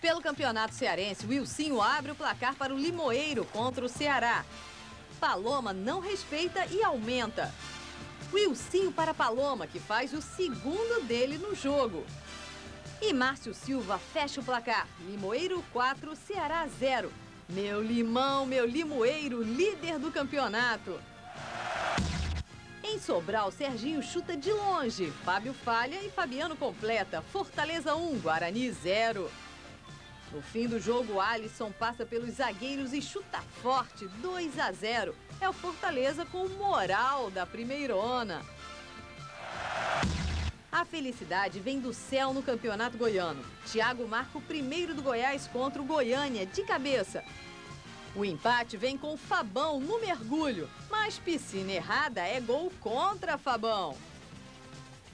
Pelo Campeonato Cearense, Wilsinho abre o placar para o Limoeiro contra o Ceará. Paloma não respeita e aumenta. Wilsinho para Paloma, que faz o segundo dele no jogo. E Márcio Silva fecha o placar. Limoeiro 4, Ceará 0. Meu limão, meu limoeiro, líder do campeonato. Em Sobral, Serginho chuta de longe. Fábio falha e Fabiano completa. Fortaleza 1, Guarani 0. No fim do jogo, Alisson passa pelos zagueiros e chuta forte, 2-0. É o Fortaleza com moral da primeirona. A felicidade vem do céu no Campeonato Goiano. Thiago marca o primeiro do Goiás contra o Goiânia, de cabeça. O empate vem com o Fabão no mergulho, mas piscina errada é gol contra Fabão.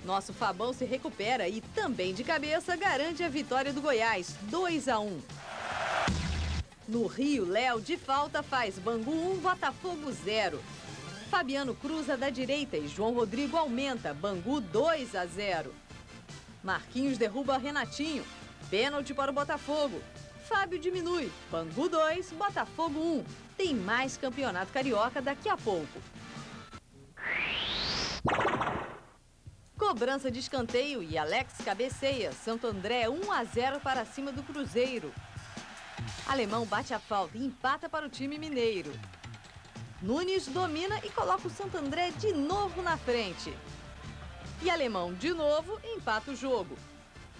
Nosso Fabão se recupera e também de cabeça garante a vitória do Goiás, 2-1. No Rio, Léo de falta faz Bangu 1, Botafogo 0. Fabiano cruza da direita e João Rodrigo aumenta, Bangu 2-0. Marquinhos derruba Renatinho, pênalti para o Botafogo. Fábio diminui, Bangu 2, Botafogo 1. Tem mais campeonato carioca daqui a pouco. Cobrança de escanteio e Alex cabeceia. Santo André 1-0 para cima do Cruzeiro. Alemão bate a falta e empata para o time mineiro. Nunes domina e coloca o Santo André de novo na frente. E Alemão de novo empata o jogo.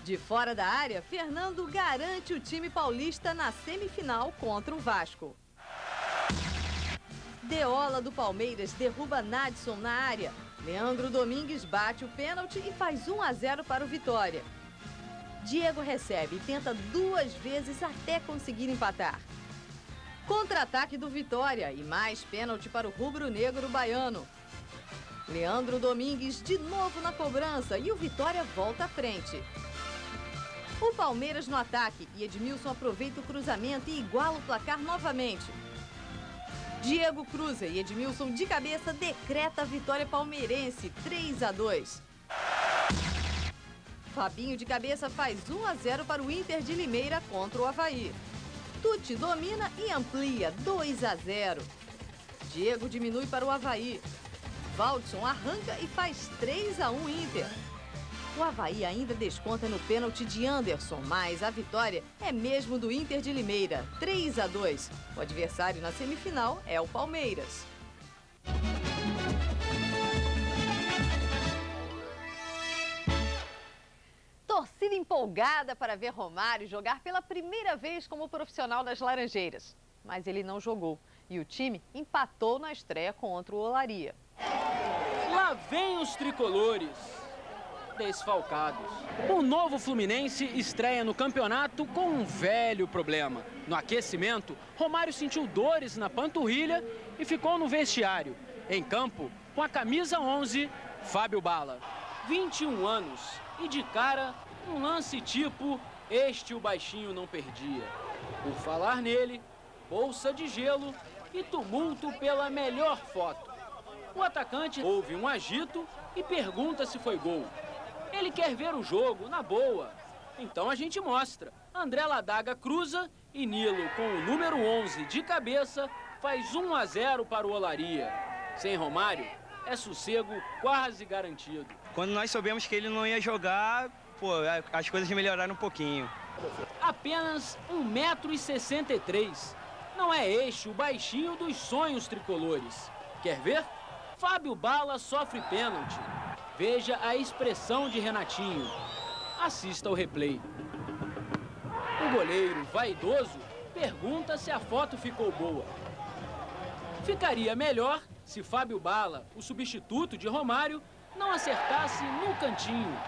De fora da área, Fernando garante o time paulista na semifinal contra o Vasco. Deola do Palmeiras derruba Nadson na área. Leandro Domingues bate o pênalti e faz 1-0 para o Vitória. Diego recebe e tenta 2 vezes até conseguir empatar. Contra-ataque do Vitória e mais pênalti para o rubro-negro baiano. Leandro Domingues de novo na cobrança e o Vitória volta à frente. O Palmeiras no ataque e Edmilson aproveita o cruzamento e iguala o placar novamente. Diego cruza e Edmilson de cabeça decreta a vitória palmeirense, 3-2. Fabinho de cabeça faz 1-0 para o Inter de Limeira contra o Avaí. Tuti domina e amplia, 2-0. Diego diminui para o Avaí. Valdson arranca e faz 3-1 Inter. O Avaí ainda desconta no pênalti de Anderson, mas a vitória é mesmo do Inter de Limeira, 3-2. O adversário na semifinal é o Palmeiras. Torcida empolgada para ver Romário jogar pela primeira vez como profissional das Laranjeiras. Mas ele não jogou e o time empatou na estreia contra o Olaria. Lá vem os tricolores. Desfalcados. O novo Fluminense estreia no campeonato com um velho problema. No aquecimento, Romário sentiu dores na panturrilha e ficou no vestiário. Em campo, com a camisa 11, Fábio Bala. 21 anos e de cara, um lance tipo este o baixinho não perdia. Por falar nele, bolsa de gelo e tumulto pela melhor foto. O atacante ouve um agito e pergunta se foi gol. Ele quer ver o jogo, na boa. Então a gente mostra. André Ladaga cruza e Nilo, com o número 11 de cabeça, faz 1-0 para o Olaria. Sem Romário, é sossego quase garantido. Quando nós soubemos que ele não ia jogar, pô, as coisas melhoraram um pouquinho. Apenas 1,63 m. Não é este o baixinho dos sonhos tricolores. Quer ver? Fábio Bala sofre pênalti. Veja a expressão de Renatinho. Assista ao replay. O goleiro, vaidoso, pergunta se a foto ficou boa. Ficaria melhor se Fábio Bala, o substituto de Romário, não acertasse no cantinho.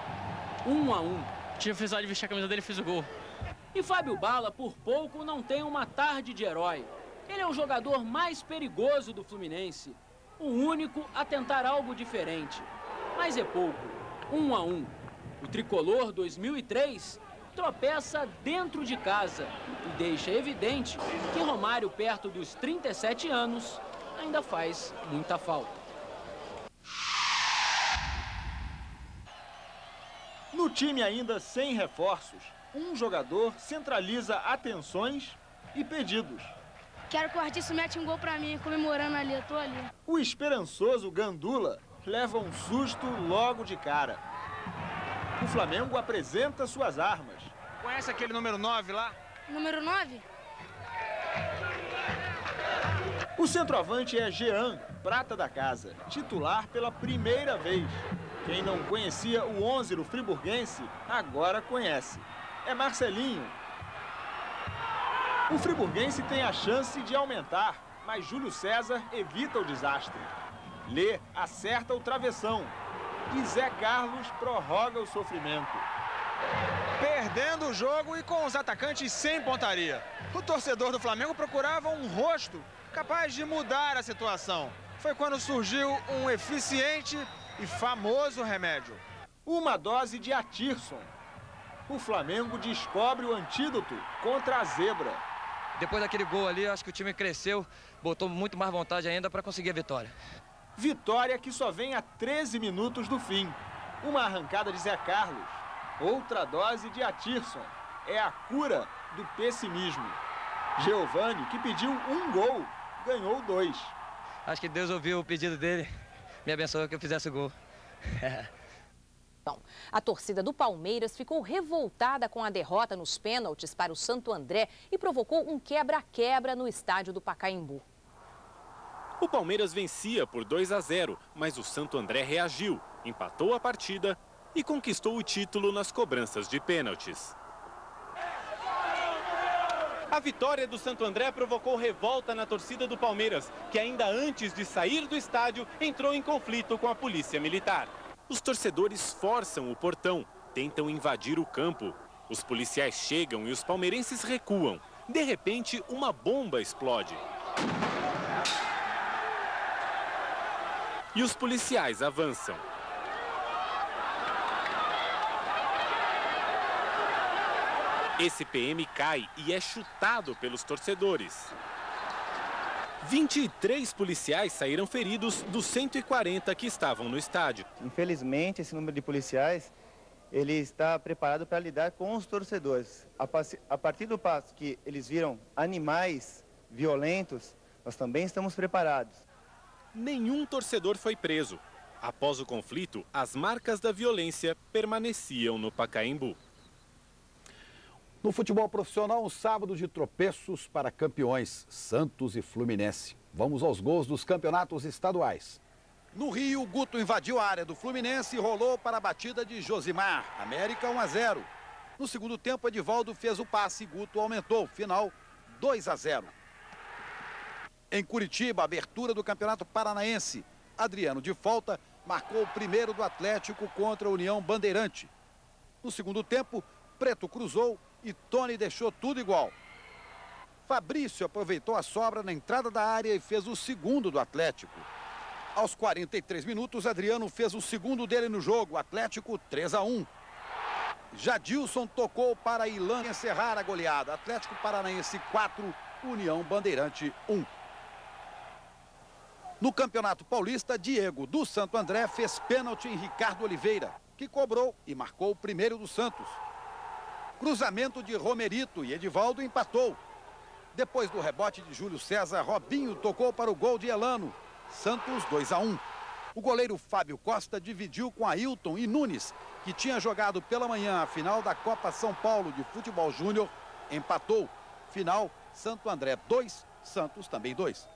1-1. Tinha precisado de vestir a camisa dele e fez o gol. E Fábio Bala, por pouco, não tem uma tarde de herói. Ele é o jogador mais perigoso do Fluminense. O único a tentar algo diferente. Mas é pouco. 1-1. O tricolor 2003 tropeça dentro de casa e deixa evidente que Romário, perto dos 37 anos, ainda faz muita falta. No time ainda sem reforços, um jogador centraliza atenções e pedidos. Quero que o artista mete um gol pra mim, comemorando ali, eu tô ali. O esperançoso Gandula leva um susto logo de cara. O Flamengo apresenta suas armas. Conhece aquele número 9 lá? Número 9? O centroavante é Jean, prata da casa, titular pela primeira vez. Quem não conhecia o 11 do friburguense, agora conhece. É Marcelinho. O friburguense tem a chance de aumentar, mas Júlio César evita o desastre. Lê acerta o travessão e Zé Carlos prorroga o sofrimento. Perdendo o jogo e com os atacantes sem pontaria. O torcedor do Flamengo procurava um rosto capaz de mudar a situação. Foi quando surgiu um eficiente e famoso remédio. Uma dose de Atirson. O Flamengo descobre o antídoto contra a zebra. Depois daquele gol ali, acho que o time cresceu, botou muito mais vontade ainda para conseguir a vitória. Vitória que só vem a 13 minutos do fim. Uma arrancada de Zé Carlos. Outra dose de Atirson. É a cura do pessimismo. Giovani, que pediu um gol, ganhou 2. Acho que Deus ouviu o pedido dele, me abençoou que eu fizesse o gol. A torcida do Palmeiras ficou revoltada com a derrota nos pênaltis para o Santo André e provocou um quebra-quebra no estádio do Pacaembu. O Palmeiras vencia por 2-0, mas o Santo André reagiu, empatou a partida e conquistou o título nas cobranças de pênaltis. A vitória do Santo André provocou revolta na torcida do Palmeiras, que ainda antes de sair do estádio entrou em conflito com a polícia militar. Os torcedores forçam o portão, tentam invadir o campo. Os policiais chegam e os palmeirenses recuam. De repente, uma bomba explode. E os policiais avançam. Esse PM cai e é chutado pelos torcedores. 23 policiais saíram feridos dos 140 que estavam no estádio. Infelizmente, esse número de policiais, ele está preparado para lidar com os torcedores. A partir do passo que eles viram animais violentos, nós também estamos preparados. Nenhum torcedor foi preso. Após o conflito, as marcas da violência permaneciam no Pacaembu. No futebol profissional, um sábado de tropeços para campeões, Santos e Fluminense. Vamos aos gols dos campeonatos estaduais. No Rio, Guto invadiu a área do Fluminense e rolou para a batida de Josimar. América 1-0. No segundo tempo, Edivaldo fez o passe e Guto aumentou. Final 2-0. Em Curitiba, abertura do Campeonato Paranaense. Adriano, de falta, marcou o primeiro do Atlético contra a União Bandeirante. No segundo tempo, Preto cruzou e Tony deixou tudo igual. Fabrício aproveitou a sobra na entrada da área e fez o segundo do Atlético. Aos 43 minutos, Adriano fez o segundo dele no jogo. Atlético 3-1. Jadilson tocou para Ilan encerrar a goleada. Atlético Paranaense 4, União Bandeirante 1. No Campeonato Paulista, Diego do Santo André fez pênalti em Ricardo Oliveira, que cobrou e marcou o primeiro do Santos. Cruzamento de Romerito e Edivaldo empatou. Depois do rebote de Júlio César, Robinho tocou para o gol de Elano. Santos 2-1. O goleiro Fábio Costa dividiu com Ailton e Nunes, que tinha jogado pela manhã a final da Copa São Paulo de Futebol Júnior, empatou. Final, Santo André 2, Santos também 2.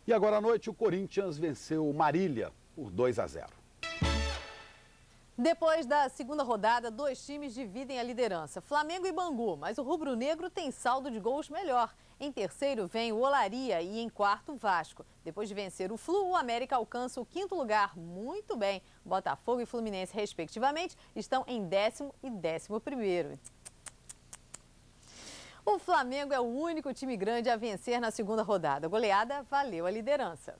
E agora à noite, o Corinthians venceu o Marília por 2-0. Depois da segunda rodada, 2 times dividem a liderança, Flamengo e Bangu, mas o rubro-negro tem saldo de gols melhor. Em terceiro vem o Olaria e em quarto o Vasco. Depois de vencer o Flu, o América alcança o 5º lugar. Muito bem, Botafogo e Fluminense, respectivamente, estão em 10º e 11º. O Flamengo é o único time grande a vencer na segunda rodada. A goleada valeu a liderança.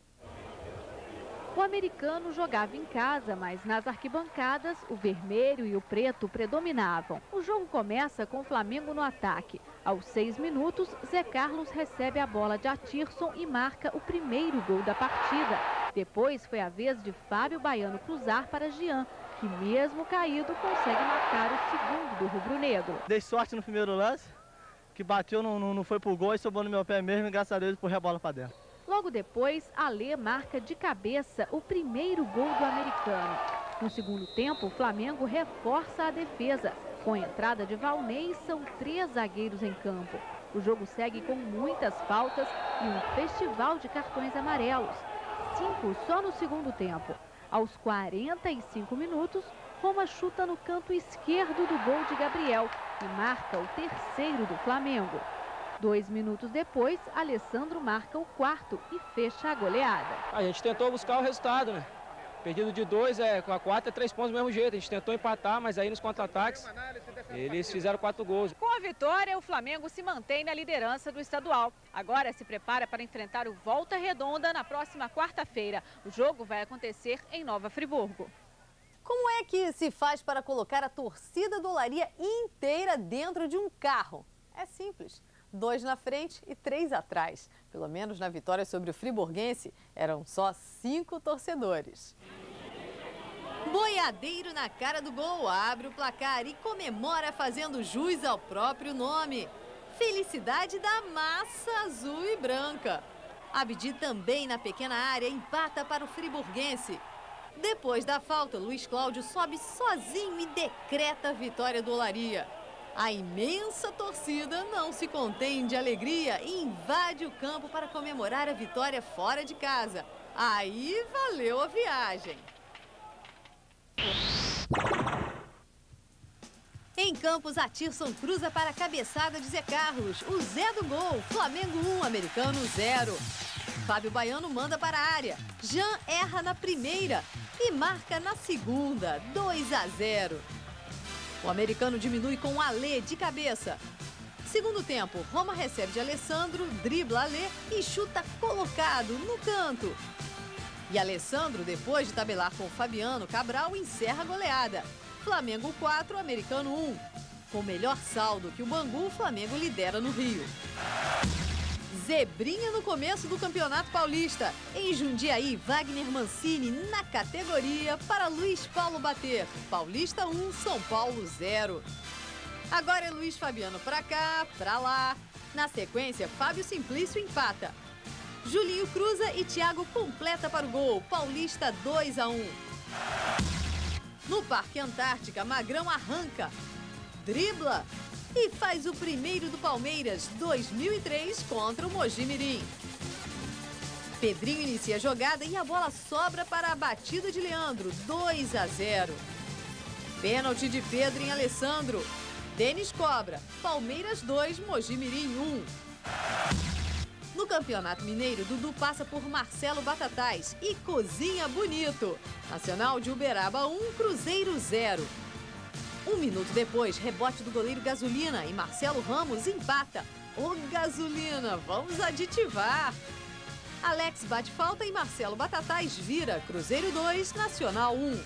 O americano jogava em casa, mas nas arquibancadas, o vermelho e o preto predominavam. O jogo começa com o Flamengo no ataque. Aos 6 minutos, Zé Carlos recebe a bola de Atirson e marca o primeiro gol da partida. Depois foi a vez de Fábio Baiano cruzar para Jean, que mesmo caído consegue marcar o segundo do rubro-negro. Dei sorte no primeiro lance, que bateu, não foi pro gol e sobrou no meu pé mesmo e graças a Deus empurrei a bola para dentro. Logo depois, Alê marca de cabeça o primeiro gol do americano. No segundo tempo, o Flamengo reforça a defesa. Com a entrada de Valnei, são 3 zagueiros em campo. O jogo segue com muitas faltas e um festival de cartões amarelos. 5 só no segundo tempo. Aos 45 minutos, Roma chuta no canto esquerdo do gol de Gabriel e marca o terceiro do Flamengo. 2 minutos depois, Alessandro marca o quarto e fecha a goleada. A gente tentou buscar o resultado, né? Perdido de 2, com a 4 é 3 pontos do mesmo jeito. A gente tentou empatar, mas aí nos contra-ataques eles fizeram 4 gols. Com a vitória, o Flamengo se mantém na liderança do estadual. Agora se prepara para enfrentar o Volta Redonda na próxima quarta-feira. O jogo vai acontecer em Nova Friburgo. Como é que se faz para colocar a torcida do Olaria inteira dentro de um carro? É simples. 2 na frente e 3 atrás. Pelo menos na vitória sobre o friburguense, eram só 5 torcedores. Boiadeiro na cara do gol, abre o placar e comemora fazendo jus ao próprio nome. Felicidade da massa azul e branca. Abdi também na pequena área empata para o friburguense. Depois da falta, Luiz Cláudio sobe sozinho e decreta a vitória do Olaria. A imensa torcida não se contém de alegria e invade o campo para comemorar a vitória fora de casa. Aí valeu a viagem. Em Campos, Atirson cruza para a cabeçada de Zé Carlos. O Zé do gol, Flamengo 1, Americano 0. Fábio Baiano manda para a área. Jean erra na primeira e marca na segunda, 2-0. O americano diminui com Alê de cabeça. Segundo tempo, Roma recebe de Alessandro, dribla Alê e chuta colocado no canto. E Alessandro, depois de tabelar com Fabiano Cabral, encerra a goleada. Flamengo 4, Americano 1. Com melhor saldo que o Bangu, o Flamengo lidera no Rio. Zebrinha no começo do Campeonato Paulista. Em Jundiaí, Wagner Mancini na categoria para Luiz Paulo bater. Paulista 1, São Paulo 0. Agora é Luiz Fabiano para cá, para lá. Na sequência, Fábio Simplício empata. Julinho cruza e Thiago completa para o gol. Paulista 2-1. No Parque Antártica, Magrão arranca, dribla e faz o primeiro do Palmeiras 2003 contra o Mojimirim. Pedrinho inicia a jogada e a bola sobra para a batida de Leandro, 2-0. Pênalti de Pedro em Alessandro. Denis cobra, Palmeiras 2, Mojimirim 1. No Campeonato Mineiro, Dudu passa por Marcelo Batatais e cozinha bonito. Nacional de Uberaba 1, Cruzeiro 0. 1 minuto depois, rebote do goleiro Gasolina e Marcelo Ramos empata. Ô Gasolina, vamos aditivar. Alex bate falta e Marcelo Batatais vira. Cruzeiro 2, Nacional 1.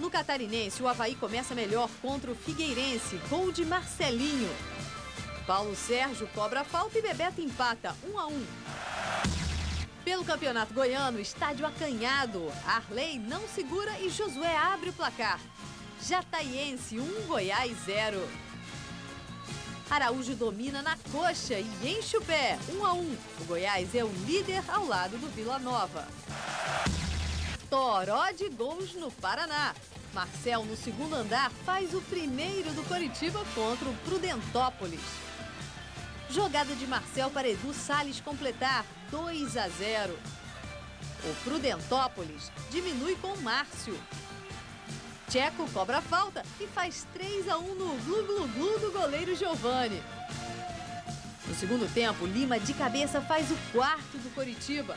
No Catarinense, o Avaí começa melhor contra o Figueirense. Gol de Marcelinho. Paulo Sérgio cobra a falta e Bebeto empata 1-1. Pelo Campeonato Goiano, estádio acanhado. Arley não segura e Josué abre o placar. Jataiense 1, Goiás 0. Araújo domina na coxa e enche o pé, 1-1. O Goiás é o líder ao lado do Vila Nova. Toró de gols no Paraná. Marcel, no segundo andar, faz o primeiro do Coritiba contra o Prudentópolis. Jogada de Marcel para Edu Salles completar, 2-0. O Prudentópolis diminui com Márcio. Tcheco cobra a falta e faz 3-1 no glu-glu-glu do goleiro Giovani. No segundo tempo, Lima de cabeça faz o quarto do Coritiba.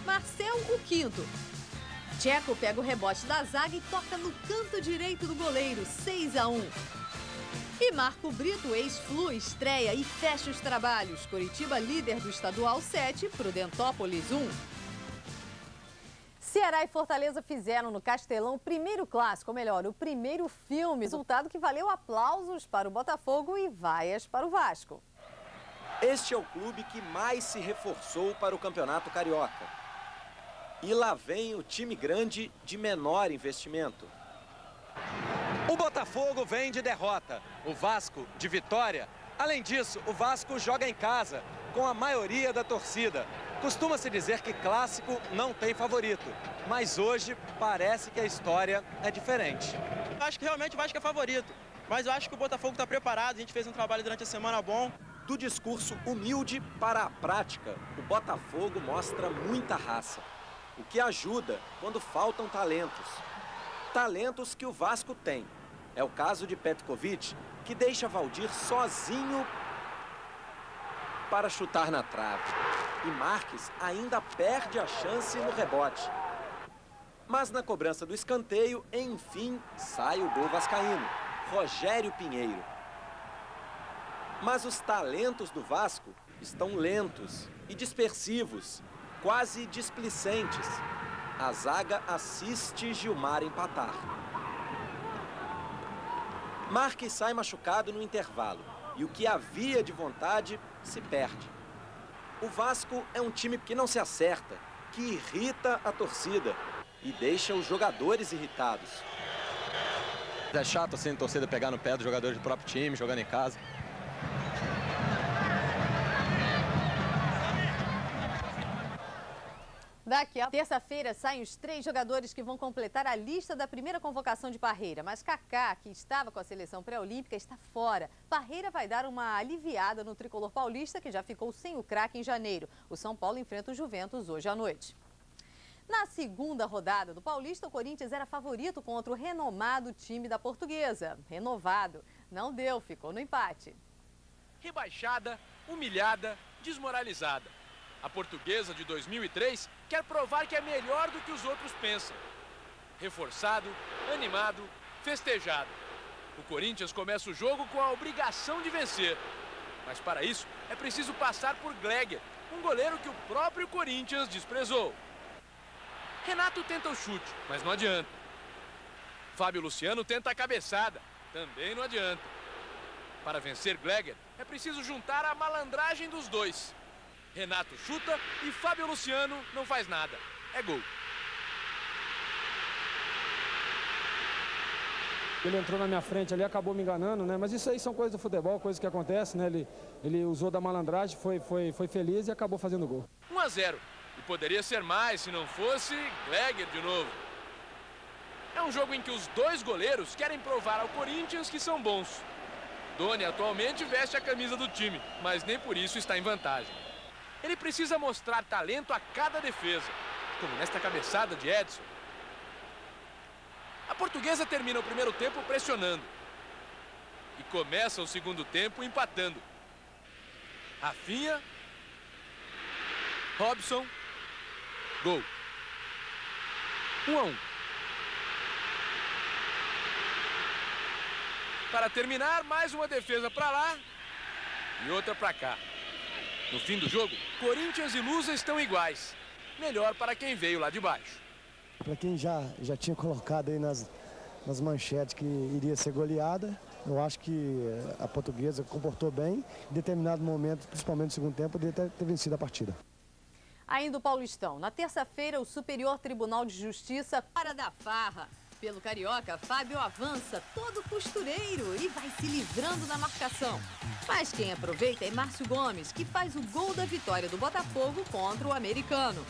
Marcel, o quinto. Tcheco pega o rebote da zaga e toca no canto direito do goleiro, 6-1. E Marco Brito, ex-Flu, estreia e fecha os trabalhos. Coritiba líder do estadual 7, Prudentópolis 1. Ceará e Fortaleza fizeram no Castelão o primeiro clássico, ou melhor, o primeiro filme. Resultado que valeu aplausos para o Botafogo e vaias para o Vasco. Este é o clube que mais se reforçou para o Campeonato Carioca. E lá vem o time grande de menor investimento. O Botafogo vem de derrota, o Vasco de vitória. Além disso, o Vasco joga em casa, com a maioria da torcida. Costuma-se dizer que clássico não tem favorito, mas hoje parece que a história é diferente. Eu acho que realmente o Vasco é favorito, mas eu acho que o Botafogo está preparado, a gente fez um trabalho durante a semana bom. Do discurso humilde para a prática, o Botafogo mostra muita raça, o que ajuda quando faltam talentos. Talentos que o Vasco tem. É o caso de Petkovic, que deixa Valdir sozinho para chutar na trave. E Marques ainda perde a chance no rebote. Mas na cobrança do escanteio, enfim, sai o gol vascaíno. Rogério Pinheiro. Mas os talentos do Vasco estão lentos e dispersivos, quase displicentes. A zaga assiste Gilmar empatar. Marques sai machucado no intervalo e o que havia de vontade se perde. O Vasco é um time que não se acerta, que irrita a torcida e deixa os jogadores irritados. É chato assim a torcida pegar no pé dos jogadores do próprio time, jogando em casa. Daqui a terça-feira saem os 3 jogadores que vão completar a lista da primeira convocação de Parreira. Mas Kaká, que estava com a seleção pré-olímpica, está fora. Parreira vai dar uma aliviada no tricolor paulista, que já ficou sem o craque em janeiro. O São Paulo enfrenta o Juventus hoje à noite. Na segunda rodada do Paulista, o Corinthians era favorito contra o renomado time da Portuguesa. Renovado. Não deu, ficou no empate. Rebaixada, humilhada, desmoralizada. A Portuguesa de 2003 quer provar que é melhor do que os outros pensam. Reforçado, animado, festejado. O Corinthians começa o jogo com a obrigação de vencer. Mas para isso é preciso passar por Gleger, um goleiro que o próprio Corinthians desprezou. Renato tenta o chute, mas não adianta. Fábio Luciano tenta a cabeçada, também não adianta. Para vencer Gleger é preciso juntar a malandragem dos dois. Renato chuta e Fábio Luciano não faz nada. É gol. Ele entrou na minha frente ali, acabou me enganando, né? Mas isso aí são coisas do futebol, coisas que acontecem, né? Ele usou da malandragem, foi feliz e acabou fazendo gol. 1-0. E poderia ser mais se não fosse Gleger de novo. É um jogo em que os dois goleiros querem provar ao Corinthians que são bons. Doni atualmente veste a camisa do time, mas nem por isso está em vantagem. Ele precisa mostrar talento a cada defesa, como nesta cabeçada de Edson. A Portuguesa termina o primeiro tempo pressionando. E começa o segundo tempo empatando. Rafinha. Robson. Gol. 1-1. Para terminar, mais uma defesa para lá e outra para cá. No fim do jogo, Corinthians e Lusa estão iguais. Melhor para quem veio lá de baixo. Para quem já tinha colocado aí nas manchetes que iria ser goleada, eu acho que a Portuguesa comportou bem. Em determinado momento, principalmente no segundo tempo, poderia ter vencido a partida. Ainda o Paulistão. Na terça-feira, o Superior Tribunal de Justiça para da farra. Pelo Carioca, Fábio avança todo costureiro e vai se livrando da marcação. Mas quem aproveita é Márcio Gomes, que faz o gol da vitória do Botafogo contra o Americano.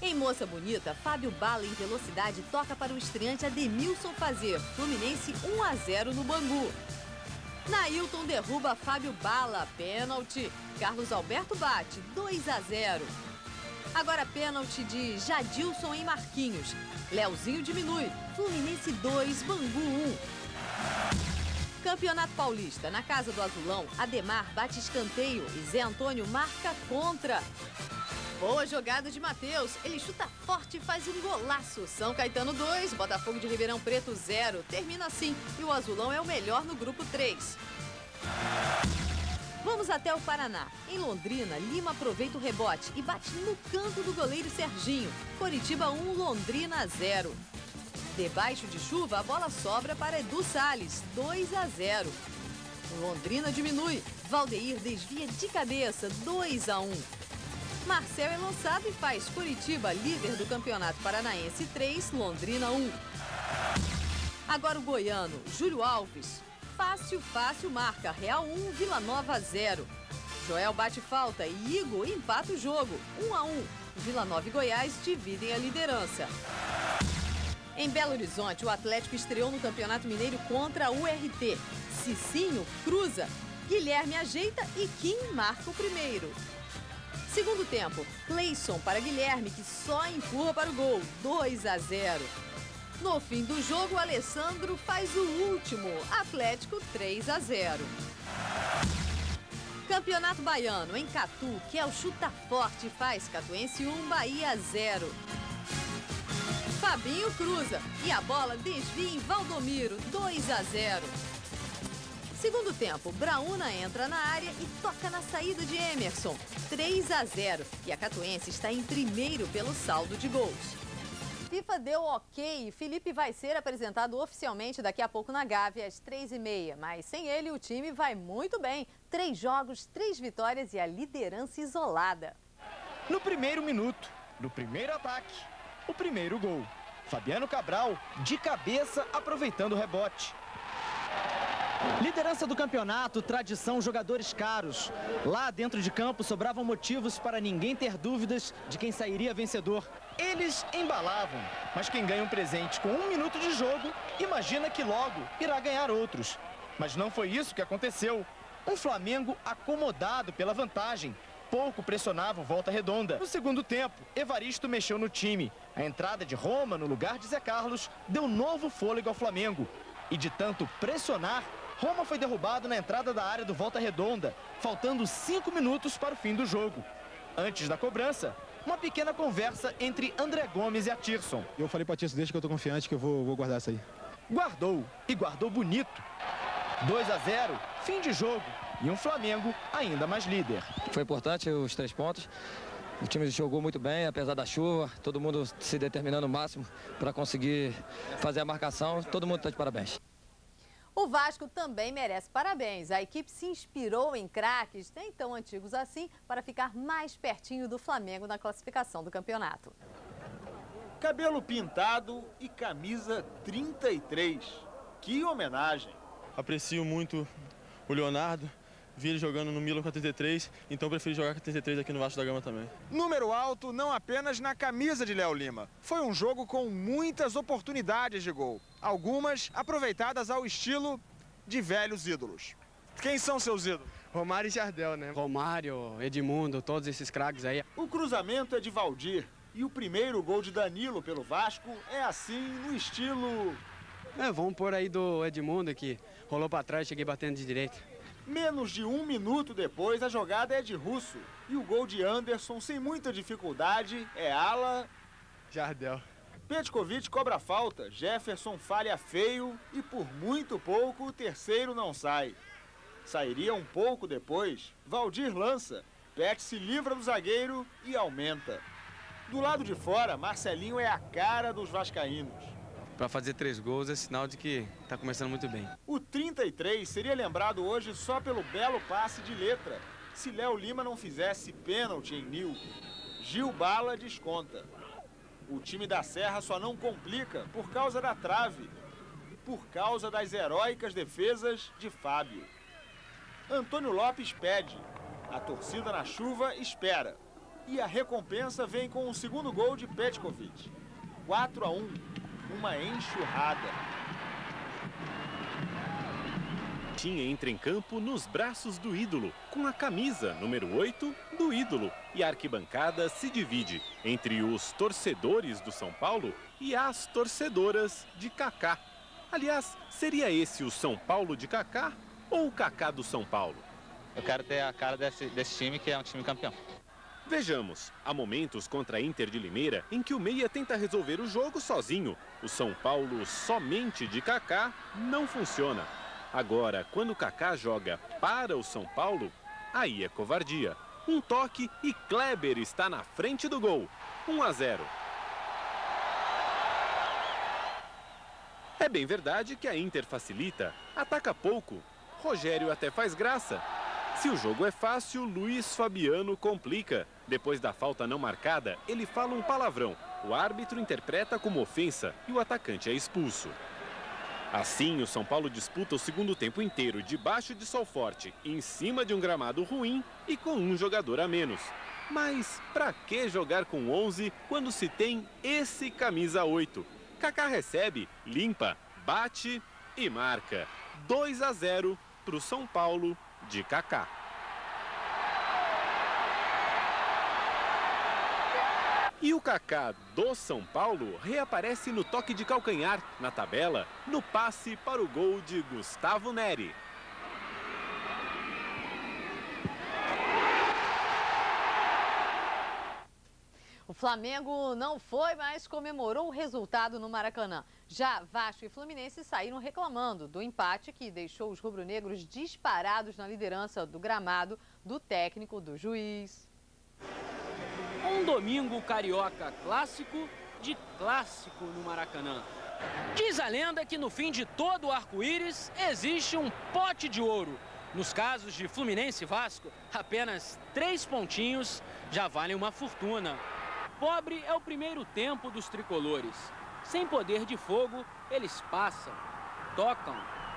Em Moça Bonita, Fábio Bala em velocidade toca para o estreante Ademilson fazer. Fluminense 1-0 no Bangu. Nailton derruba Fábio Bala, pênalti. Carlos Alberto bate, 2-0. Agora pênalti de Jadilson em Marquinhos. Leozinho diminui, Fluminense 2, Bangu 1. Campeonato Paulista, na casa do Azulão, Ademar bate escanteio e Zé Antônio marca contra. Boa jogada de Matheus, ele chuta forte e faz um golaço. São Caetano 2, Botafogo de Ribeirão Preto 0. Termina assim e o Azulão é o melhor no grupo 3. Vamos até o Paraná. Em Londrina, Lima aproveita o rebote e bate no canto do goleiro Serginho. Coritiba 1, Londrina 0. Debaixo de chuva, a bola sobra para Edu Salles, 2-0. Londrina diminui. Valdeir desvia de cabeça, 2-1. Marcel é lançado e faz Coritiba líder do Campeonato Paranaense 3, Londrina 1. Agora o goiano, Júlio Alves. Fácil, fácil, marca. Real 1, Vila Nova 0. Joel bate falta e Igor empata o jogo. 1-1. Vila Nova e Goiás dividem a liderança. Em Belo Horizonte, o Atlético estreou no Campeonato Mineiro contra a URT. Cicinho cruza, Guilherme ajeita e Kim marca o primeiro. Segundo tempo, Cleison para Guilherme, que só empurra para o gol, 2-0. No fim do jogo, Alessandro faz o último, Atlético 3-0. Campeonato Baiano, em Catu, Kel chuta forte e faz Catuense 1, Bahia 0. Fabinho cruza e a bola desvia em Valdomiro, 2-0. Segundo tempo, Brauna entra na área e toca na saída de Emerson, 3-0. E a Catuense está em primeiro pelo saldo de gols. FIFA deu ok e Felipe vai ser apresentado oficialmente daqui a pouco na Gávea, às 3h30. Mas sem ele, o time vai muito bem. 3 jogos, 3 vitórias e a liderança isolada. No primeiro minuto, no primeiro ataque, o primeiro gol. Fabiano Cabral, de cabeça, aproveitando o rebote. Liderança do campeonato, tradição, jogadores caros. Lá dentro de campo sobravam motivos para ninguém ter dúvidas de quem sairia vencedor. Eles embalavam, mas quem ganha um presente com 1 minuto de jogo, imagina que logo irá ganhar outros. Mas não foi isso que aconteceu. Um Flamengo acomodado pela vantagem. Pouco pressionava o Volta Redonda. No segundo tempo, Evaristo mexeu no time. A entrada de Roma no lugar de Zé Carlos deu novo fôlego ao Flamengo. E de tanto pressionar, Roma foi derrubado na entrada da área do Volta Redonda, faltando 5 minutos para o fim do jogo. Antes da cobrança, uma pequena conversa entre André Gomes e Atirson. Eu falei para Atirson, deixa que eu tô confiante que eu vou guardar isso aí. Guardou, e guardou bonito. 2-0, fim de jogo, e um Flamengo ainda mais líder. Foi importante os 3 pontos. O time jogou muito bem, apesar da chuva, todo mundo se determinando o máximo para conseguir fazer a marcação. Todo mundo está de parabéns. O Vasco também merece parabéns. A equipe se inspirou em craques, nem tão antigos assim, para ficar mais pertinho do Flamengo na classificação do campeonato. Cabelo pintado e camisa 33. Que homenagem! Aprecio muito o Leonardo. Vi ele jogando no Milan com a 33, então prefiro jogar com a 33 aqui no Vasco da Gama também. Número alto não apenas na camisa de Léo Lima. Foi um jogo com muitas oportunidades de gol. Algumas aproveitadas ao estilo de velhos ídolos. Quem são seus ídolos? Romário e Jardel, né? Romário, Edmundo, todos esses craques aí. O cruzamento é de Valdir e o primeiro gol de Danilo pelo Vasco é assim no estilo... Vamos pôr aí do Edmundo que rolou para trás, cheguei batendo de direita. Menos de 1 minuto depois, a jogada é de Russo. E o gol de Anderson, sem muita dificuldade, é ala... Jardel. Petkovic cobra falta, Jefferson falha feio e por muito pouco o terceiro não sai. Sairia um pouco depois, Valdir lança, Pet se livra do zagueiro e aumenta. Do lado de fora, Marcelinho é a cara dos vascaínos. Para fazer 3 gols é sinal de que está começando muito bem. O 33 seria lembrado hoje só pelo belo passe de letra, se Léo Lima não fizesse pênalti em Nil. Gil Bala desconta. O time da Serra só não complica por causa da trave, por causa das heróicas defesas de Fábio. Antônio Lopes pede, a torcida na chuva espera. E a recompensa vem com o segundo gol de Petkovic. 4-1. Uma enxurrada. Tinha entra em campo nos braços do ídolo, com a camisa número 8 do ídolo. E a arquibancada se divide entre os torcedores do São Paulo e as torcedoras de Kaká. Aliás, seria esse o São Paulo de Kaká ou o Kaká do São Paulo? Eu quero ter a cara desse time, que é um time campeão. Vejamos, há momentos contra a Inter de Limeira em que o meia tenta resolver o jogo sozinho. O São Paulo somente de Kaká não funciona. Agora, quando o Kaká joga para o São Paulo, aí é covardia. Um toque e Kleber está na frente do gol. 1-0. É bem verdade que a Inter facilita, ataca pouco. Rogério até faz graça. Se o jogo é fácil, Luiz Fabiano complica. Depois da falta não marcada, ele fala um palavrão. O árbitro interpreta como ofensa e o atacante é expulso. Assim, o São Paulo disputa o segundo tempo inteiro debaixo de sol forte, em cima de um gramado ruim e com um jogador a menos. Mas para que jogar com 11 quando se tem esse camisa 8? Kaká recebe, limpa, bate e marca. 2-0 para o São Paulo de Kaká. E o Kaká do São Paulo reaparece no toque de calcanhar, na tabela, no passe para o gol de Gustavo Neri. O Flamengo não foi, mas comemorou o resultado no Maracanã. Já Vasco e Fluminense saíram reclamando do empate que deixou os rubro-negros disparados na liderança do gramado, do técnico, do juiz. Um domingo carioca clássico de clássico no Maracanã. Diz a lenda que no fim de todo o arco-íris existe um pote de ouro. Nos casos de Fluminense e Vasco, apenas 3 pontinhos já valem uma fortuna. Pobre é o primeiro tempo dos tricolores. Sem poder de fogo, eles passam, tocam,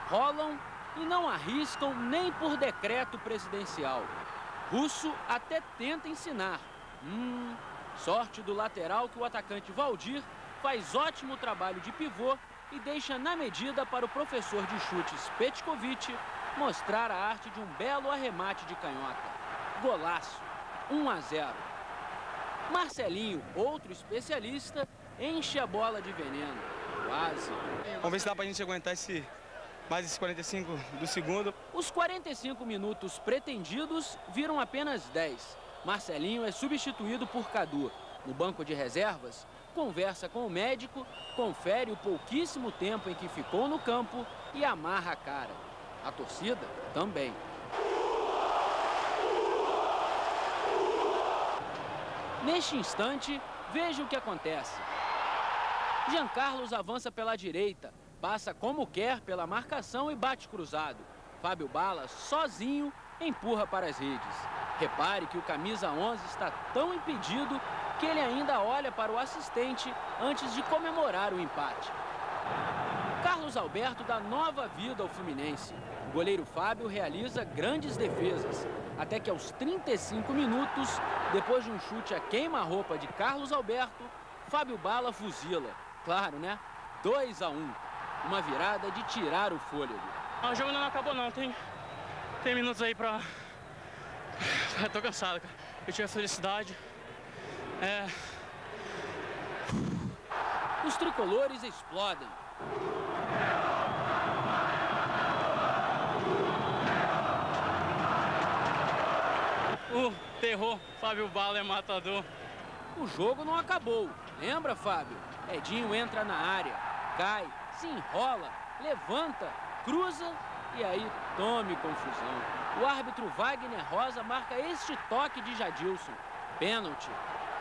rolam e não arriscam nem por decreto presidencial. Russo até tenta ensinar. Sorte do lateral que o atacante Valdir faz ótimo trabalho de pivô e deixa na medida para o professor de chutes Petkovic mostrar a arte de um belo arremate de canhota. Golaço, 1-0. Marcelinho, outro especialista, enche a bola de veneno. Quase. Vamos ver se dá pra gente aguentar mais esses 45 do segundo. Os 45 minutos pretendidos viram apenas 10. Marcelinho é substituído por Cadu. No banco de reservas, conversa com o médico, confere o pouquíssimo tempo em que ficou no campo e amarra a cara. A torcida também. Neste instante, veja o que acontece. Jean Carlos avança pela direita, passa como quer pela marcação e bate cruzado. Fábio Bala, sozinho, empurra para as redes. Repare que o camisa 11 está tão impedido que ele ainda olha para o assistente antes de comemorar o empate. Carlos Alberto dá nova vida ao Fluminense. O goleiro Fábio realiza grandes defesas, até que aos 35 minutos, depois de um chute a queima-roupa de Carlos Alberto, Fábio Bala fuzila. Claro, né? 2-1. Uma virada de tirar o fôlego. O jogo não acabou não, tem minutos aí pra... Eu tô cansado, cara. Eu tive a felicidade. Os tricolores explodem. O terror, Fábio Bala é matador. O jogo não acabou. Lembra, Fábio? Edinho entra na área, cai, se enrola, levanta, cruza e aí tome confusão. O árbitro Wagner Rosa marca este toque de Jadilson. Pênalti.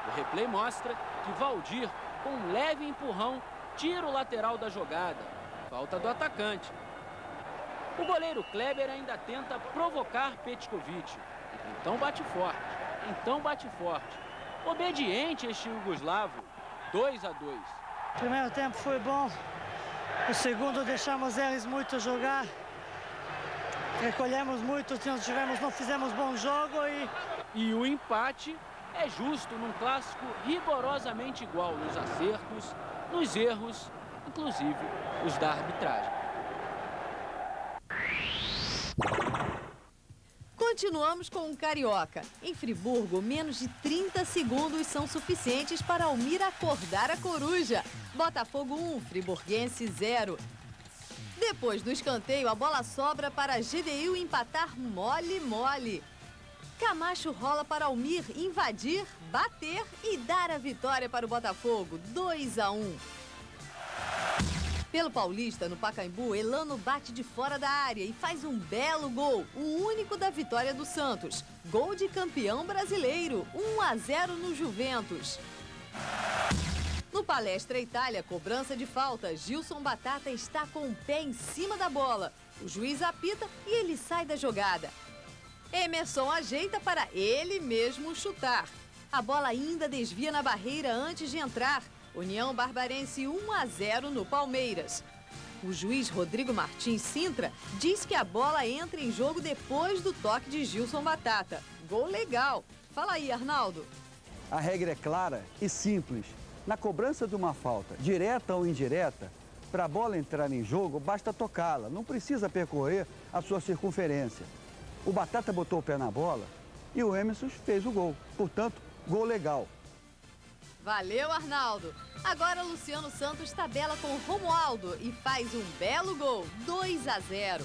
O replay mostra que Valdir, com um leve empurrão, tira o lateral da jogada. Falta do atacante. O goleiro Kleber ainda tenta provocar Petkovic. Então bate forte. Obediente este jugoslavo. 2-2. Primeiro tempo foi bom. O segundo deixamos eles muito jogar. Recolhemos muito, não fizemos bom jogo E o empate é justo num clássico rigorosamente igual nos acertos, nos erros, inclusive os da arbitragem. Continuamos com o Carioca. Em Friburgo, menos de 30 segundos são suficientes para Almir acordar a coruja. Botafogo 1, Friburguense 0. Depois do escanteio, a bola sobra para GDU empatar mole. Camacho rola para Almir invadir, bater e dar a vitória para o Botafogo, 2-1. Pelo Paulista, no Pacaembu, Elano bate de fora da área e faz um belo gol, o único da vitória do Santos. Gol de campeão brasileiro, 1-0 no Juventus. No Palestra Itália, cobrança de falta, Gilson Batata está com o pé em cima da bola. O juiz apita e ele sai da jogada. Emerson ajeita para ele mesmo chutar. A bola ainda desvia na barreira antes de entrar. União Barbarense 1-0 no Palmeiras. O juiz Rodrigo Martins Sintra diz que a bola entra em jogo depois do toque de Gilson Batata. Gol legal. Fala aí, Arnaldo. A regra é clara e simples. Na cobrança de uma falta, direta ou indireta, para a bola entrar em jogo, basta tocá-la, não precisa percorrer a sua circunferência. O Batata botou o pé na bola e o Emerson fez o gol. Portanto, gol legal. Valeu, Arnaldo. Agora Luciano Santos tabela com Romualdo e faz um belo gol, 2-0.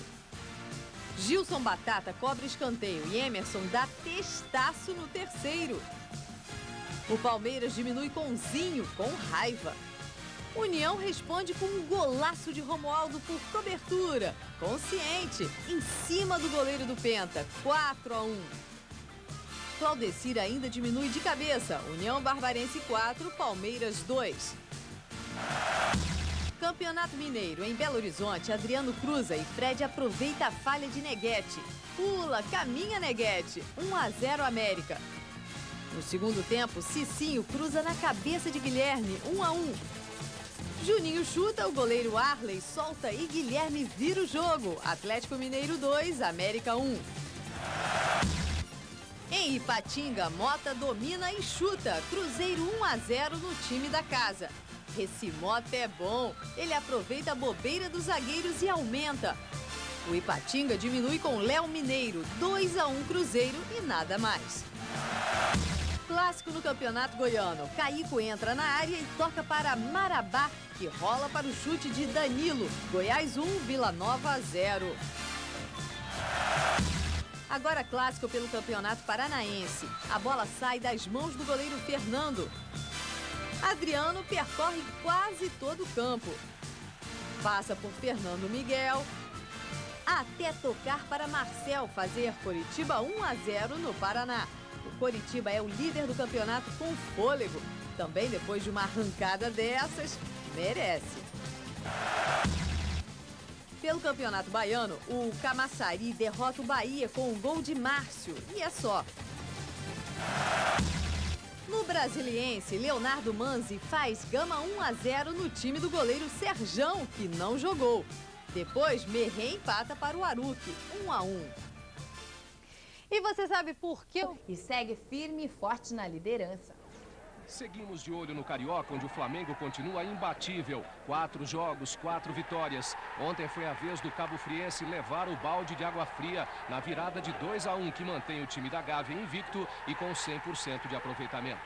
Gilson Batata cobre escanteio e Emerson dá testaço no terceiro. O Palmeiras diminui com Zinho, com raiva. União responde com um golaço de Romualdo por cobertura, consciente, em cima do goleiro do Penta, 4-1. Claudecir ainda diminui de cabeça, União Barbarense 4, Palmeiras 2. Campeonato Mineiro, em Belo Horizonte, Adriano cruza e Fred aproveita a falha de Neguete. Pula, caminha Neguete, 1-0 América. No segundo tempo, Cicinho cruza na cabeça de Guilherme, 1-1. Juninho chuta, o goleiro Arley solta e Guilherme vira o jogo. Atlético Mineiro 2, América 1. Em Ipatinga, Mota domina e chuta. Cruzeiro 1-0 no time da casa. Esse Mota é bom. Ele aproveita a bobeira dos zagueiros e aumenta. O Ipatinga diminui com Léo Mineiro, 2-1 Cruzeiro e nada mais. Clássico no Campeonato Goiano. Caico entra na área e toca para Marabá, que rola para o chute de Danilo. Goiás 1, Vila Nova 0. Agora clássico pelo Campeonato Paranaense. A bola sai das mãos do goleiro Fernando. Adriano percorre quase todo o campo. Passa por Fernando Miguel, até tocar para Marcel fazer Coritiba 1-0 no Paraná. O Coritiba é o líder do campeonato com fôlego. Também depois de uma arrancada dessas, merece. Pelo Campeonato Baiano, o Camaçari derrota o Bahia com um gol de Márcio. E é só. No Brasiliense, Leonardo Manzi faz gama 1-0 no time do goleiro Serjão, que não jogou. Depois, Merrê empata para o Aruque, 1-1. E você sabe por quê? E segue firme e forte na liderança. Seguimos de olho no Carioca, onde o Flamengo continua imbatível. 4 jogos, 4 vitórias. Ontem foi a vez do Cabo Friense levar o balde de água fria na virada de 2-1, que mantém o time da Gávea invicto e com 100% de aproveitamento.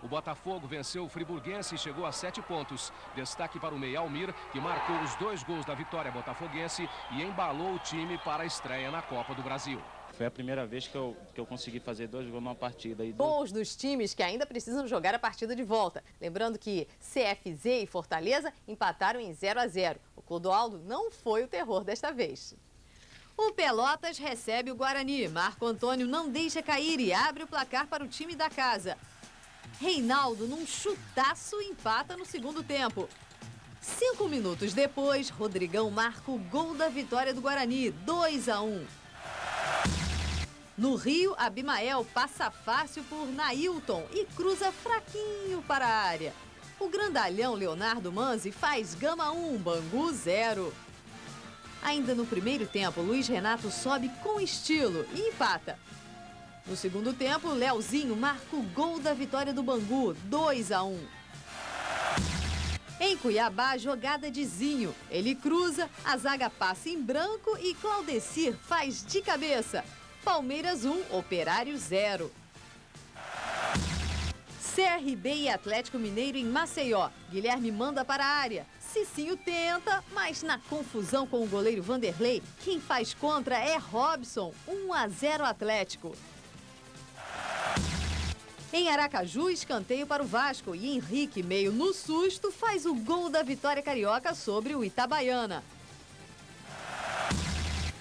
O Botafogo venceu o Friburguense e chegou a 7 pontos. Destaque para o Meia Almir, que marcou os 2 gols da vitória botafoguense e embalou o time para a estreia na Copa do Brasil. Foi a primeira vez que eu consegui fazer 2 gols numa partida. Gols dos times que ainda precisam jogar a partida de volta. Lembrando que CFZ e Fortaleza empataram em 0-0. O Clodoaldo não foi o terror desta vez. O Pelotas recebe o Guarani. Marco Antônio não deixa cair e abre o placar para o time da casa. Reinaldo, num chutaço, empata no segundo tempo. 5 minutos depois, Rodrigão marca o gol da vitória do Guarani, 2-1. No Rio, Abimael passa fácil por Nailton e cruza fraquinho para a área. O grandalhão Leonardo Manzi faz gama 1, Bangu 0. Ainda no primeiro tempo, Luiz Renato sobe com estilo e empata. No segundo tempo, Leozinho marca o gol da vitória do Bangu, 2-1. Em Cuiabá, jogada de Zinho. Ele cruza, a zaga passa em branco e Claudecir faz de cabeça. Palmeiras 1, Operário 0. CRB e Atlético Mineiro em Maceió. Guilherme manda para a área. Cicinho tenta, mas na confusão com o goleiro Vanderlei, quem faz contra é Robson. 1-0 Atlético. Em Aracaju, escanteio para o Vasco e Henrique, meio no susto, faz o gol da vitória carioca sobre o Itabaiana.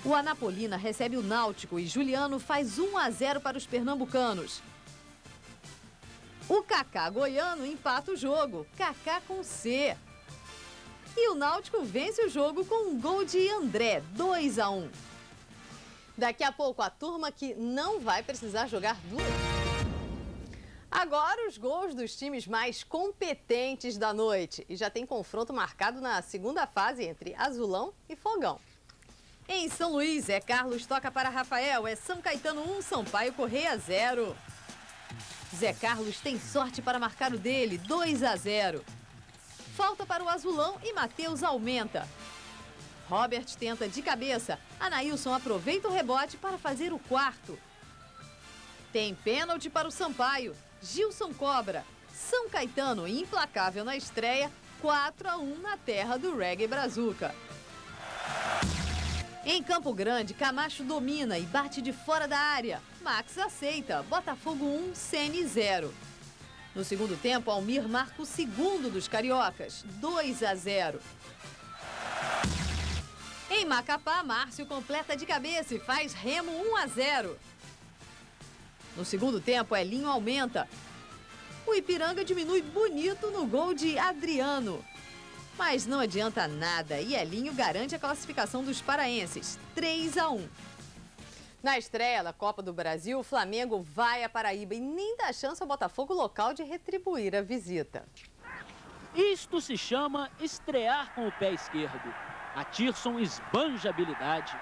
O Anapolina recebe o Náutico e Juliano faz 1-0 para os pernambucanos. O Kaká goiano empata o jogo, Kaká com C. E o Náutico vence o jogo com um gol de André, 2-1. Daqui a pouco, a turma que não vai precisar jogar duas. Agora os gols dos times mais competentes da noite. E já tem confronto marcado na segunda fase entre Azulão e Fogão. Em São Luís, Zé Carlos toca para Rafael. É São Caetano 1, Sampaio Correia 0. Zé Carlos tem sorte para marcar o dele, 2-0. Falta para o Azulão e Matheus aumenta. Robert tenta de cabeça. Anailson aproveita o rebote para fazer o quarto. Tem pênalti para o Sampaio. Gilson cobra. São Caetano, implacável na estreia, 4-1 na terra do Reggae Brazuca. Em Campo Grande, Camacho domina e bate de fora da área. Max aceita. Botafogo 1, Sene 0. No segundo tempo, Almir marca o segundo dos cariocas, 2-0. Em Macapá, Márcio completa de cabeça e faz Remo 1-0. No segundo tempo, Elinho aumenta. O Ipiranga diminui bonito no gol de Adriano. Mas não adianta nada e Elinho garante a classificação dos paraenses, 3-1. Na estreia da Copa do Brasil, o Flamengo vai a Paraíba e nem dá chance ao Botafogo local de retribuir a visita. Isto se chama estrear com o pé esquerdo. A Tirson esbanja habilidade.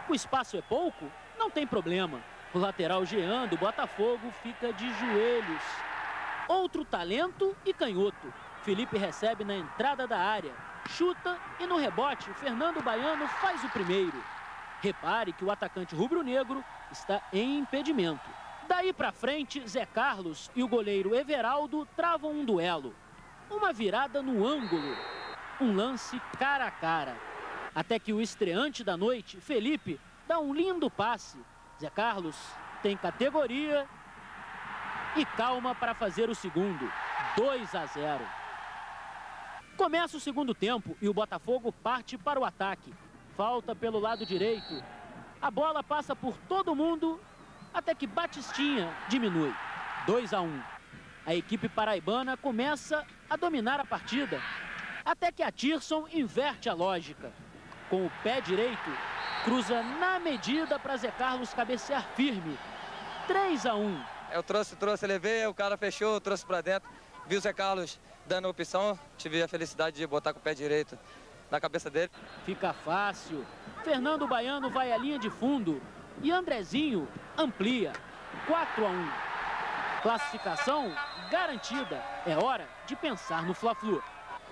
O espaço é pouco? Não tem problema. O lateral Jean do Botafogo fica de joelhos. Outro talento e canhoto. Felipe recebe na entrada da área, chuta e no rebote o Fernando Baiano faz o primeiro. Repare que o atacante rubro-negro está em impedimento. Daí pra frente, Zé Carlos e o goleiro Everaldo travam um duelo. Uma virada no ângulo. Um lance cara a cara. Até que o estreante da noite, Felipe, dá um lindo passe. Zé Carlos tem categoria e calma para fazer o segundo, 2-0. Começa o segundo tempo e o Botafogo parte para o ataque. Falta pelo lado direito. A bola passa por todo mundo até que Batistinha diminui, 2-1. A equipe paraibana começa a dominar a partida, até que a Tirson inverte a lógica. Com o pé direito, cruza na medida para Zé Carlos cabecear firme. 3-1. Eu trouxe, levei, o cara fechou, trouxe para dentro. Vi o Zé Carlos dando opção, tive a felicidade de botar com o pé direito na cabeça dele. Fica fácil. Fernando Baiano vai à linha de fundo e Andrezinho amplia. 4-1. Classificação garantida. É hora de pensar no Fla-Flu.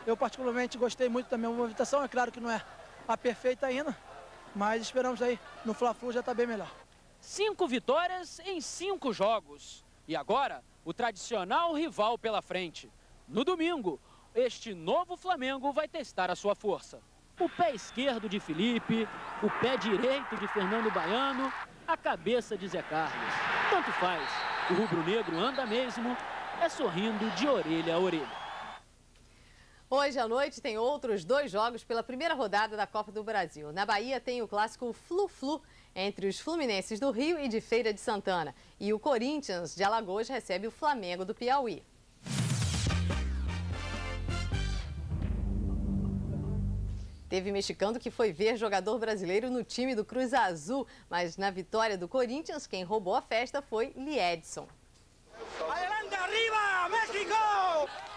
Eu particularmente gostei muito da minha movimentação. É claro que não é a perfeita ainda, mas esperamos aí. No Fla-Flu já está bem melhor. 5 vitórias em 5 jogos. E agora, o tradicional rival pela frente. No domingo, este novo Flamengo vai testar a sua força. O pé esquerdo de Felipe, o pé direito de Fernando Baiano, a cabeça de Zé Carlos. Tanto faz, o rubro-negro anda mesmo, é sorrindo de orelha a orelha. Hoje à noite tem outros 2 jogos pela primeira rodada da Copa do Brasil. Na Bahia tem o clássico Flu-Flu entre os fluminenses do Rio e de Feira de Santana. E o Corinthians de Alagoas recebe o Flamengo do Piauí. Teve mexicano que foi ver jogador brasileiro no time do Cruz Azul, mas na vitória do Corinthians, quem roubou a festa foi Liedson. Adelante, arriba, México!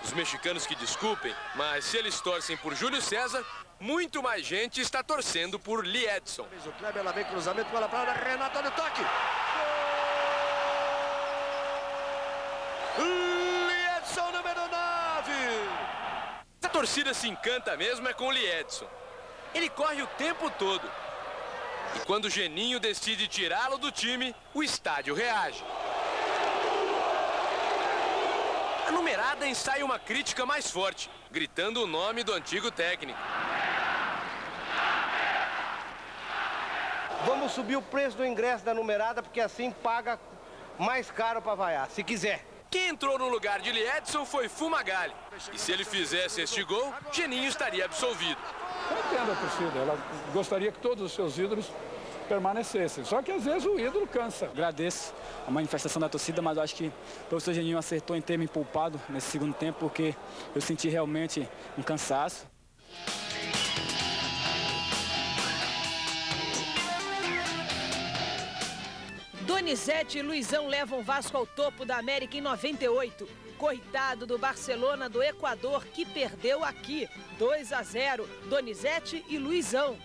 Os mexicanos que desculpem, mas se eles torcem por Júlio César, muito mais gente está torcendo por Liedson. O Kleber lá vem cruzamento para a Renato no toque. Liedson número 9. A torcida se encanta mesmo é com o Liedson. Ele corre o tempo todo. E quando o Geninho decide tirá-lo do time, o estádio reage. A numerada ensaia uma crítica mais forte, gritando o nome do antigo técnico. Vamos subir o preço do ingresso da numerada, porque assim paga mais caro para vaiar, se quiser. Quem entrou no lugar de Liedson foi Fumagalli. E se ele fizesse este gol, Geninho estaria absolvido. Eu entendo a torcida, ela gostaria que todos os seus ídolos permanecessem. Só que às vezes o ídolo cansa. Agradeço a manifestação da torcida, mas eu acho que o professor Geninho acertou em ter me poupado nesse segundo tempo, porque eu senti realmente um cansaço. Donizete e Luizão levam o Vasco ao topo da América em 98. Coitado do Barcelona do Equador, que perdeu aqui, 2-0, Donizete e Luizão.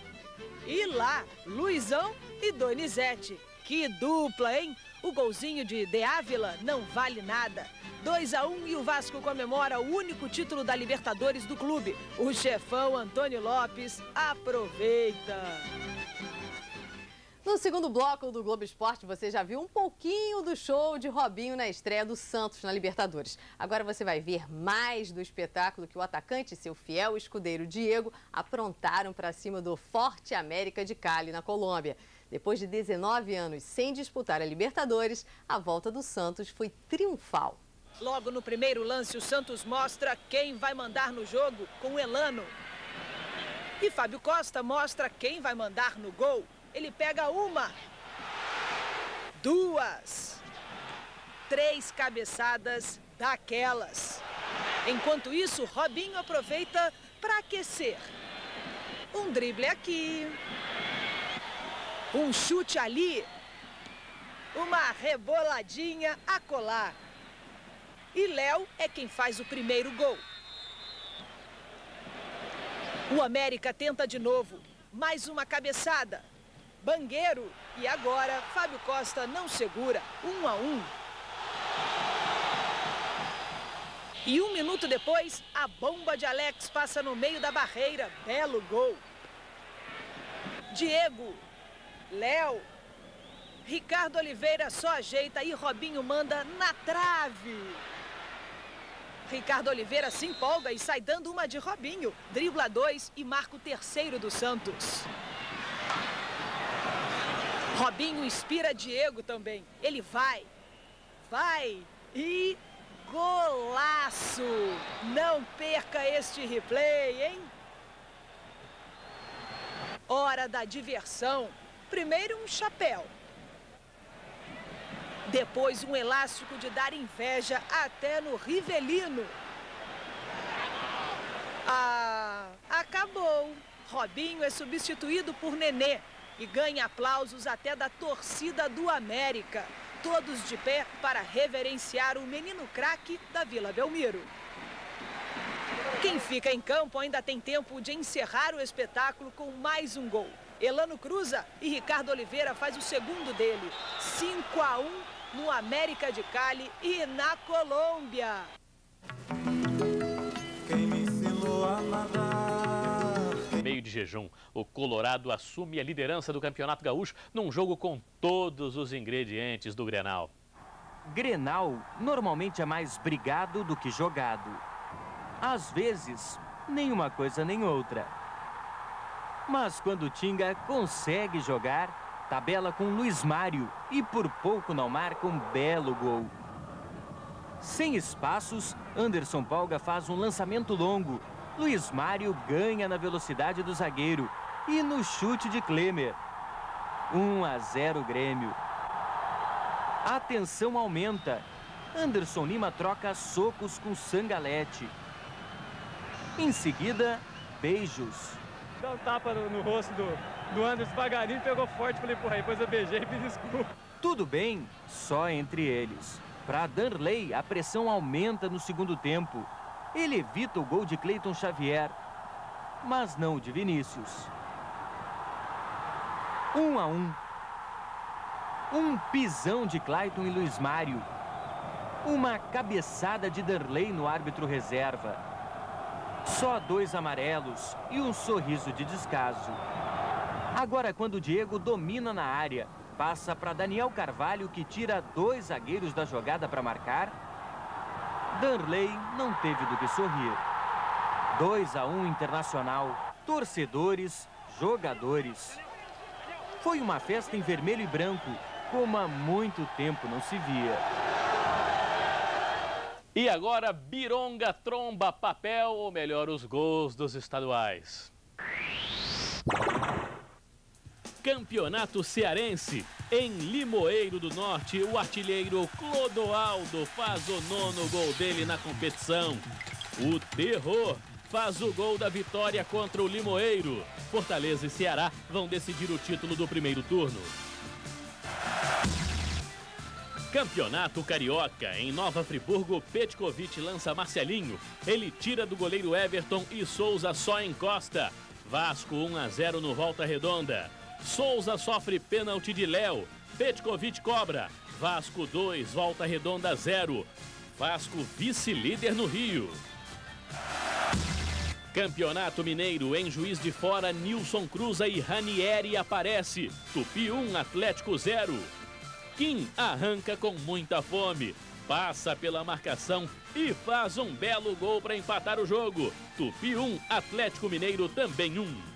E lá, Luizão e Donizete. Que dupla, hein? O golzinho de De Ávila não vale nada. 2-1 e o Vasco comemora o único título da Libertadores do clube. O chefão Antônio Lopes aproveita. No segundo bloco do Globo Esporte, você já viu um pouquinho do show de Robinho na estreia do Santos na Libertadores. Agora você vai ver mais do espetáculo que o atacante e seu fiel escudeiro Diego aprontaram para cima do Forte América de Cali, na Colômbia. Depois de 19 anos sem disputar a Libertadores, a volta do Santos foi triunfal. Logo no primeiro lance, o Santos mostra quem vai mandar no jogo com o Elano. E Fábio Costa mostra quem vai mandar no gol. Ele pega uma, duas, três cabeçadas daquelas. Enquanto isso, Robinho aproveita para aquecer. Um drible aqui, um chute ali, uma reboladinha acolá. E Léo é quem faz o primeiro gol. O América tenta de novo, mais uma cabeçada. Bangueiro, e agora Fábio Costa não segura, 1-1. E 1 minuto depois, a bomba de Alex passa no meio da barreira, belo gol. Diego, Léo, Ricardo Oliveira só ajeita e Robinho manda na trave. Ricardo Oliveira se empolga e sai dando uma de Robinho, dribla 2 e marca o terceiro do Santos. Robinho inspira Diego também. Ele vai e golaço! Não perca este replay, hein? Hora da diversão. Primeiro um chapéu. Depois um elástico de dar inveja até no Rivelino. Acabou. Robinho é substituído por Nenê. E ganha aplausos até da torcida do América. Todos de pé para reverenciar o menino craque da Vila Belmiro. Quem fica em campo ainda tem tempo de encerrar o espetáculo com mais um gol. Elano cruza e Ricardo Oliveira faz o segundo dele. 5-1 no América de Cali e na Colômbia. Quem me ensinou a nadar. Meio de jejum, o Colorado assume a liderança do Campeonato Gaúcho num jogo com todos os ingredientes do Grenal. Grenal normalmente é mais brigado do que jogado. Às vezes, nem uma coisa nem outra. Mas quando o Tinga consegue jogar, tabela com Luiz Mário e por pouco não marca um belo gol. Sem espaços, Anderson Polga faz um lançamento longo. Luiz Mário ganha na velocidade do zagueiro e no chute de Klemer. 1-0 Grêmio. A tensão aumenta. Anderson Lima troca socos com Sangalete. Em seguida, beijos. Dá um tapa no rosto do Anderson devagarinho, pegou forte, falei, porra, depois eu beijei e me desculpa. Tudo bem, só entre eles. Para Danley, a pressão aumenta no segundo tempo. Ele evita o gol de Cleiton Xavier, mas não o de Vinícius. 1-1. Um pisão de Cleiton e Luiz Mário. Uma cabeçada de Danley no árbitro reserva. Só 2 amarelos e um sorriso de descaso. Agora, quando o Diego domina na área, passa para Daniel Carvalho, que tira 2 zagueiros da jogada para marcar. Danley não teve do que sorrir. 2-1 Internacional. Torcedores, jogadores. Foi uma festa em vermelho e branco, como há muito tempo não se via. E agora, Bironga tromba papel, ou melhor, os gols dos estaduais. Campeonato Cearense. Em Limoeiro do Norte, o artilheiro Clodoaldo faz o 9º gol dele na competição. O Terror faz o gol da vitória contra o Limoeiro. Fortaleza e Ceará vão decidir o título do primeiro turno. Campeonato Carioca. Em Nova Friburgo, Petkovic lança Marcelinho. Ele tira do goleiro Everton e Souza só encosta. Vasco 1-0 no Volta Redonda. Souza sofre pênalti de Léo. Petkovic cobra. Vasco 2, Volta Redonda 0. Vasco vice-líder no Rio. Campeonato Mineiro. Em Juiz de Fora, Nilson cruza e Ranieri aparece. Tupi 1, Atlético 0. Kim arranca com muita fome, passa pela marcação e faz um belo gol para empatar o jogo. Tupi 1, Atlético Mineiro também 1.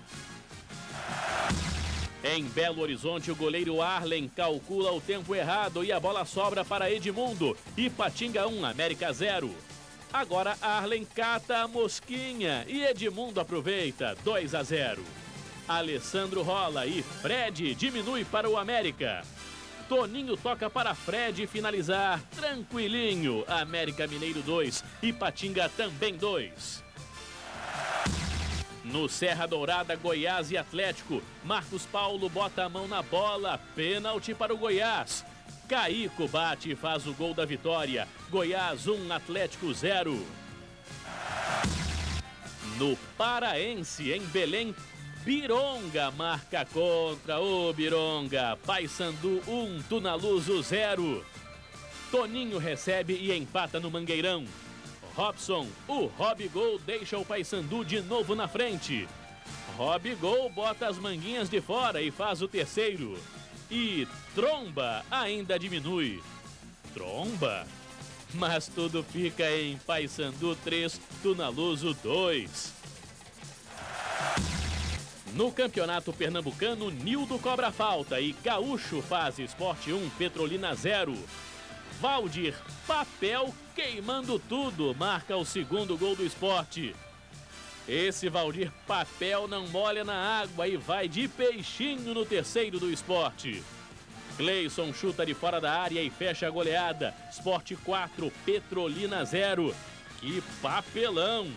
Em Belo Horizonte, o goleiro Arlen calcula o tempo errado e a bola sobra para Edmundo. Ipatinga 1, América 0. Agora Arlen cata a mosquinha e Edmundo aproveita, 2-0. Alessandro rola e Fred diminui para o América. Toninho toca para Fred finalizar, tranquilinho. América Mineiro 2, Ipatinga também 2. No Serra Dourada, Goiás e Atlético, Marcos Paulo bota a mão na bola, pênalti para o Goiás. Caico bate e faz o gol da vitória, Goiás 1, Atlético 0. No Paraense, em Belém, Bironga marca contra o Bironga. Paysandu 1, Tunaluso 0. Toninho recebe e empata no Mangueirão. Robson, o Robigol deixa o Paysandu de novo na frente. Robigol bota as manguinhas de fora e faz o terceiro. E Tromba ainda diminui. Tromba? Mas tudo fica em Paysandu 3, Tunaluso 2. No Campeonato Pernambucano, Nildo cobra falta e Gaúcho faz Sport 1, Petrolina 0. Valdir, papel queimando tudo, marca o segundo gol do Sport. Esse Valdir Papel não molha na água e vai de peixinho no terceiro do Sport. Cleison chuta de fora da área e fecha a goleada. Sport 4, Petrolina 0. Que papelão!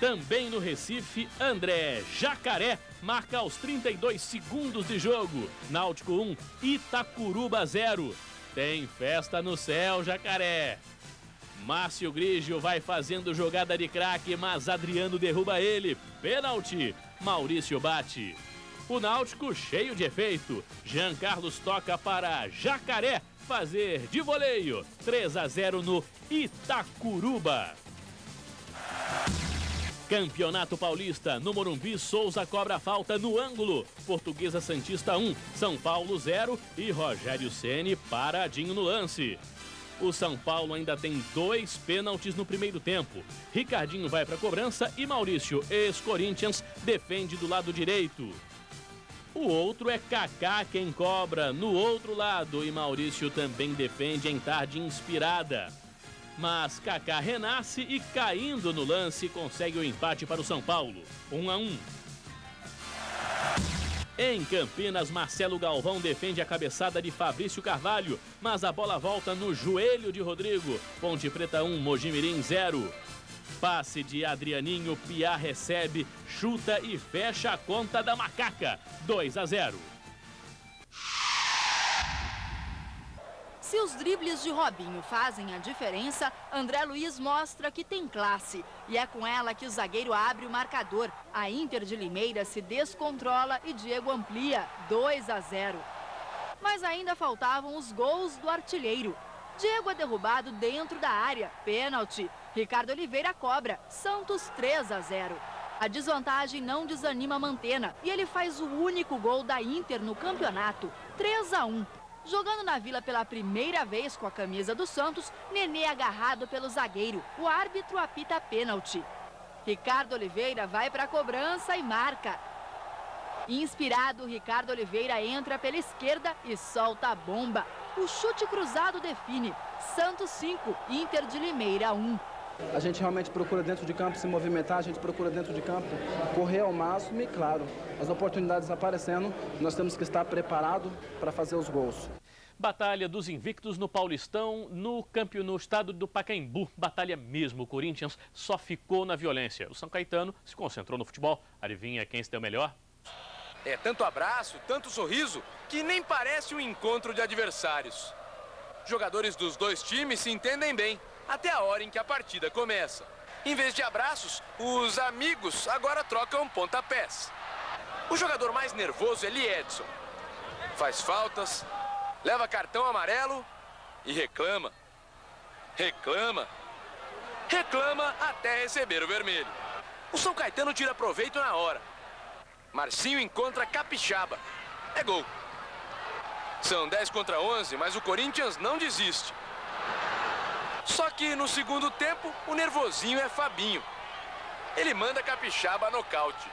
Também no Recife, André Jacaré marca aos 32 segundos de jogo. Náutico 1, Itacuruba 0. Tem festa no céu, Jacaré. Márcio Grigio vai fazendo jogada de craque, mas Adriano derruba ele. Pênalti. Maurício bate. O Náutico cheio de efeito. Jean Carlos toca para Jacaré fazer de voleio. 3-0 no Itacuruba. Campeonato Paulista, no Morumbi, Souza cobra falta no ângulo. Portuguesa Santista 1, São Paulo 0 e Rogério Ceni paradinho no lance. O São Paulo ainda tem 2 pênaltis no primeiro tempo. Ricardinho vai para a cobrança e Maurício, ex-Corinthians, defende do lado direito. O outro é Kaká quem cobra no outro lado e Maurício também defende em tarde inspirada. Mas Kaká renasce e, caindo no lance, consegue o empate para o São Paulo. 1-1. Em Campinas, Marcelo Galvão defende a cabeçada de Fabrício Carvalho, mas a bola volta no joelho de Rodrigo. Ponte Preta 1, Mojimirim 0. Passe de Adrianinho, Piá recebe, chuta e fecha a conta da Macaca. 2-0. Se os dribles de Robinho fazem a diferença, André Luiz mostra que tem classe. E é com ela que o zagueiro abre o marcador. A Inter de Limeira se descontrola e Diego amplia, 2-0. Mas ainda faltavam os gols do artilheiro. Diego é derrubado dentro da área, pênalti. Ricardo Oliveira cobra, Santos 3-0. A desvantagem não desanima Mantena e ele faz o único gol da Inter no campeonato, 3-1. Jogando na Vila pela primeira vez com a camisa do Santos, Nenê agarrado pelo zagueiro. O árbitro apita pênalti. Ricardo Oliveira vai para a cobrança e marca. Inspirado, Ricardo Oliveira entra pela esquerda e solta a bomba. O chute cruzado define. Santos 5, Inter de Limeira 1. A gente realmente procura dentro de campo se movimentar, a gente procura dentro de campo correr ao máximo e, claro, as oportunidades aparecendo, nós temos que estar preparados para fazer os gols. Batalha dos invictos no Paulistão, no estado do Pacaembu. Batalha mesmo, o Corinthians só ficou na violência. O São Caetano se concentrou no futebol. Adivinha quem se deu melhor? É tanto abraço, tanto sorriso. que nem parece um encontro de adversários. Jogadores dos dois times se entendem bem, até a hora em que a partida começa. Em vez de abraços, os amigos agora trocam pontapés. O jogador mais nervoso é Liedson. Faz faltas, leva cartão amarelo e reclama. Reclama. Reclama até receber o vermelho. O São Caetano tira proveito na hora. Marcinho encontra Capixaba. É gol. São 10 contra 11, mas o Corinthians não desiste. Só que no segundo tempo, o nervosinho é Fabinho. Ele manda Capixaba a nocaute.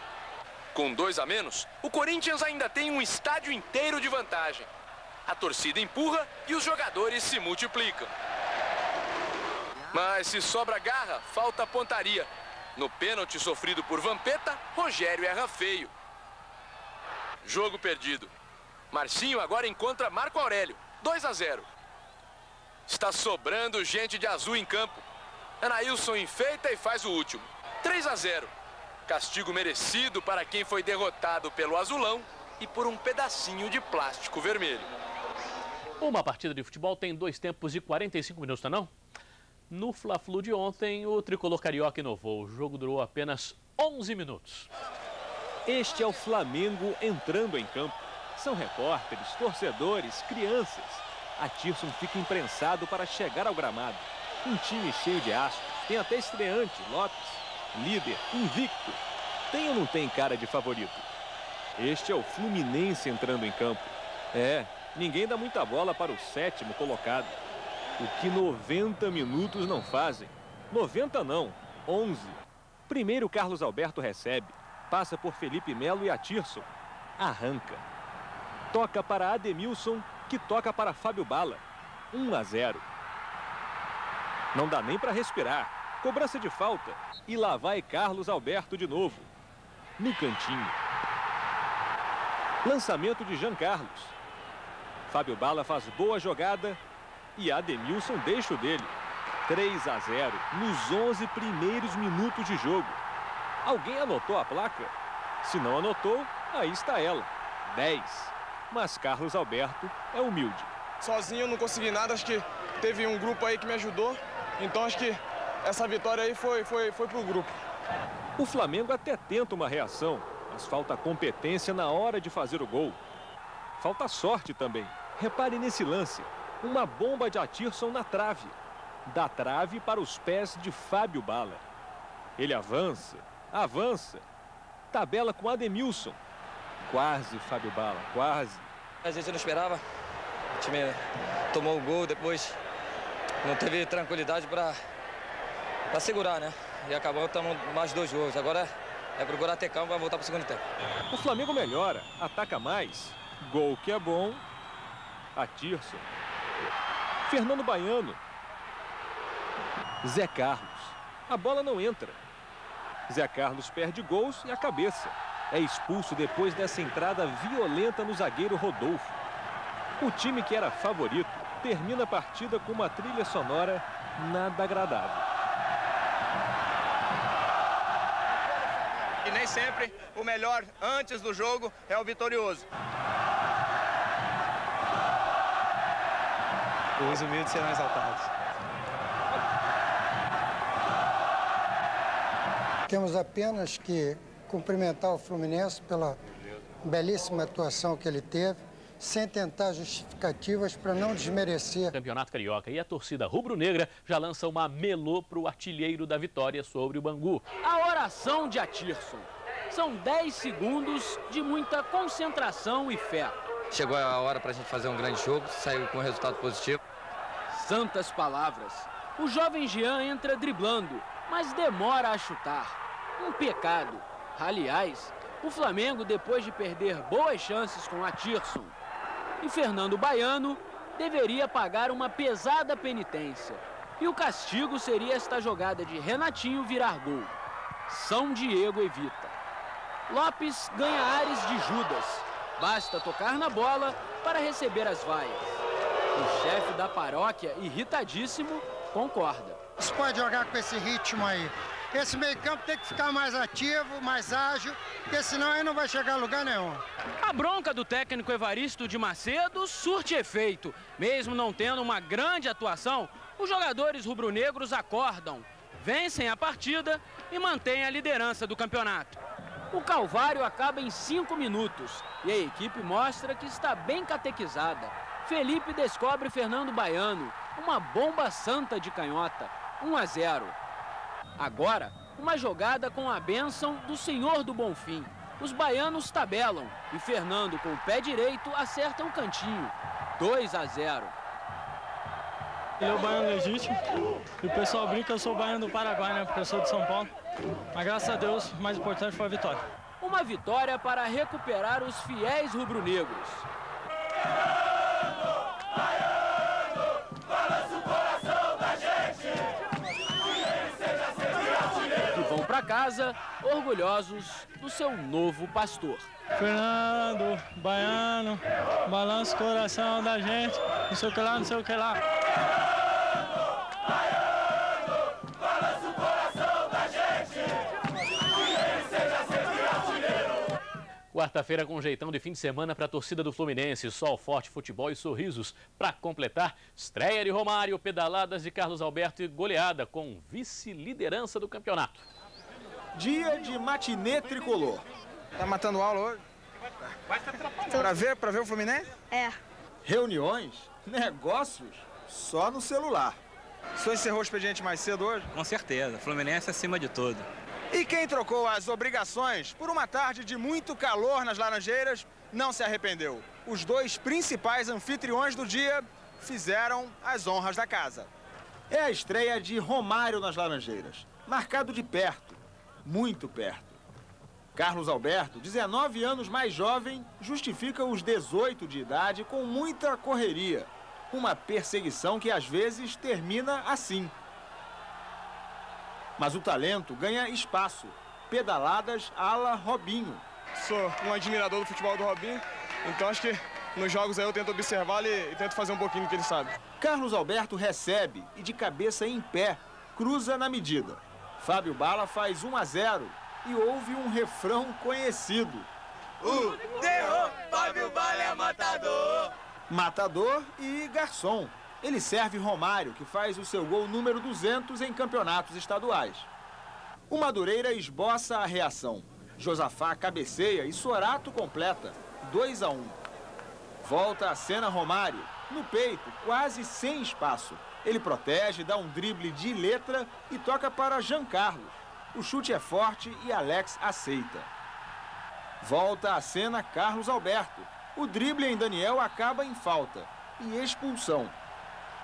Com 2 a menos, o Corinthians ainda tem um estádio inteiro de vantagem. A torcida empurra e os jogadores se multiplicam. Mas se sobra garra, falta pontaria. No pênalti sofrido por Vampeta, Rogério erra feio. Jogo perdido. Marcinho agora encontra Marco Aurélio. 2 a 0. Está sobrando gente de azul em campo. Anailson enfeita e faz o último. 3 a 0. Castigo merecido para quem foi derrotado pelo azulão e por um pedacinho de plástico vermelho. Uma partida de futebol tem 2 tempos de 45 minutos, não? No Fla-Flu de ontem, o tricolor carioca inovou. O jogo durou apenas 11 minutos. Este é o Flamengo entrando em campo. São repórteres, torcedores, crianças. Atirson fica imprensado para chegar ao gramado. Um time cheio de astros. Tem até estreante, Lopes. Líder, invicto. Tem ou não tem cara de favorito? Este é o Fluminense entrando em campo. Ninguém dá muita bola para o 7º colocado. O que 90 minutos não fazem. 90 não, 11. Primeiro Carlos Alberto recebe. Passa por Felipe Melo e Atirson. Arranca. Toca para Ademilson, que toca para Fábio Bala. 1 a 0. Não dá nem para respirar. Cobrança de falta. E lá vai Carlos Alberto de novo. No cantinho. Lançamento de Jean Carlos. Fábio Bala faz boa jogada e Ademilson deixa o dele. 3 a 0 nos 11 primeiros minutos de jogo. Alguém anotou a placa? Se não anotou, aí está ela. 10. Mas Carlos Alberto é humilde. Sozinho eu não consegui nada, acho que teve um grupo aí que me ajudou. Então acho que essa vitória aí foi pro grupo. O Flamengo até tenta uma reação, mas falta competência na hora de fazer o gol. Falta sorte também. Repare nesse lance. Uma bomba de Atirson na trave. Da trave para os pés de Fábio Bala. Ele avança, avança. Tabela com Ademilson. Quase, Fábio Bala, quase. A gente não esperava. O time tomou o gol, depois não teve tranquilidade para segurar, né? E acabou tomando mais 2 gols. Agora é procurar ter calma para voltar para o segundo tempo. O Flamengo melhora, ataca mais. Gol que é bom. Atirson. Fernando Baiano. Zé Carlos. A bola não entra. Zé Carlos perde gols e a cabeça. É expulso depois dessa entrada violenta no zagueiro Rodolfo. O time que era favorito termina a partida com uma trilha sonora nada agradável. E nem sempre o melhor antes do jogo é o vitorioso. Os humildes serão exaltados. Temos apenas que cumprimentar o Fluminense pela belíssima atuação que ele teve, sem tentar justificativas para não desmerecer. Campeonato Carioca e a torcida rubro-negra já lança uma melô para o artilheiro da vitória sobre o Bangu. A oração de Atirson. São 10 segundos de muita concentração e fé. Chegou a hora para a gente fazer um grande jogo, saiu com um resultado positivo. Santas palavras. O jovem Jean entra driblando, mas demora a chutar. Um pecado. Aliás, o Flamengo, depois de perder boas chances com Atirson e Fernando Baiano, deveria pagar uma pesada penitência. E o castigo seria esta jogada de Renatinho virar gol. São Diego evita. Lopes ganha ares de Judas. Basta tocar na bola para receber as vaias. O chefe da paróquia, irritadíssimo, concorda. Você pode jogar com esse ritmo aí. esse meio campo tem que ficar mais ativo, mais ágil, porque senão aí não vai chegar a lugar nenhum. A bronca do técnico Evaristo de Macedo surte efeito. Mesmo não tendo uma grande atuação, os jogadores rubro-negros acordam, vencem a partida e mantêm a liderança do campeonato. O calvário acaba em 5 minutos e a equipe mostra que está bem catequizada. Felipe descobre Fernando Baiano, uma bomba santa de canhota, 1-0. Agora, uma jogada com a bênção do Senhor do Bonfim. Os baianos tabelam e Fernando, com o pé direito, acerta o cantinho, 2-0. Ele é o baiano legítimo e o pessoal brinca que eu sou o baiano do Paraguai, né? Porque eu sou de São Paulo. Mas graças a Deus, o mais importante foi a vitória. Uma vitória para recuperar os fiéis rubro-negros. Que vão para casa orgulhosos do seu novo pastor. Fernando, baiano, balança o coração da gente, não sei o que lá, não sei o que lá. Quarta-feira com jeitão de fim de semana para a torcida do Fluminense. Sol forte, futebol e sorrisos. Para completar, estreia de Romário, pedaladas de Carlos Alberto e goleada com vice-liderança do campeonato. Dia de matinê tricolor. Tá matando aula hoje? Pra ver o Fluminense? É. Reuniões, negócios, só no celular. O senhor encerrou o expediente mais cedo hoje? Com certeza, Fluminense acima de tudo. E quem trocou as obrigações por uma tarde de muito calor nas Laranjeiras não se arrependeu. Os dois principais anfitriões do dia fizeram as honras da casa. É a estreia de Romário nas Laranjeiras, marcado de perto, muito perto. Carlos Alberto, 19 anos mais jovem, justifica os 18 de idade com muita correria. Uma perseguição que às vezes termina assim. Mas o talento ganha espaço. Pedaladas à la Robinho. Sou um admirador do futebol do Robinho, então acho que nos jogos aí eu tento observá-lo e tento fazer um pouquinho do que ele sabe. Carlos Alberto recebe e de cabeça em pé, cruza na medida. Fábio Bala faz 1-0 e ouve um refrão conhecido. O terror, Fábio Bala é matador. Matador e garçom. Ele serve Romário, que faz o seu gol número 200 em campeonatos estaduais. O Madureira esboça a reação. Josafá cabeceia e Sorato completa. 2-1. Volta a cena Romário. No peito, quase sem espaço. Ele protege, dá um drible de letra e toca para Jean Carlos. O chute é forte e Alex aceita. Volta a cena Carlos Alberto. O drible em Daniel acaba em falta e expulsão.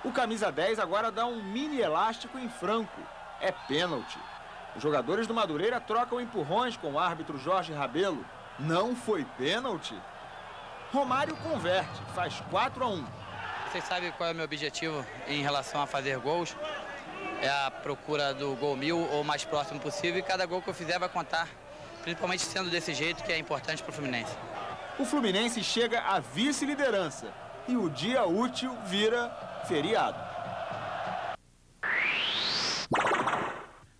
O camisa 10 agora dá um mini elástico em Franco. É pênalti. Os jogadores do Madureira trocam empurrões com o árbitro Jorge Rabelo. Não foi pênalti? Romário converte, faz 4-1. Vocês sabem qual é o meu objetivo em relação a fazer gols? É a procura do gol 1000 ou mais próximo possível, e cada gol que eu fizer vai contar, principalmente sendo desse jeito, que é importante para o Fluminense. O Fluminense chega à vice-liderança e o dia útil vira feriado.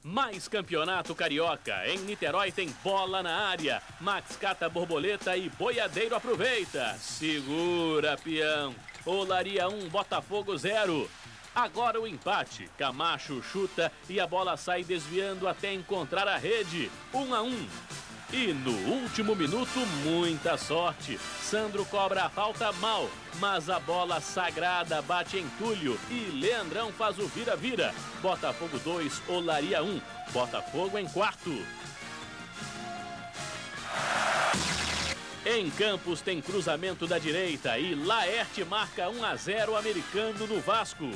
Mais campeonato carioca. Em Niterói tem bola na área. Max cata borboleta e boiadeiro aproveita. Segura, peão. Olaria 1, Botafogo 0. Agora o empate. Camacho chuta e a bola sai desviando até encontrar a rede. 1-1. E no último minuto, muita sorte. Sandro cobra a falta mal, mas a bola sagrada bate em Túlio e Leandrão faz o vira-vira. Botafogo 2, Olaria 1. Botafogo em quarto. Em Campos tem cruzamento da direita e Laerte marca 1-0 americano no Vasco.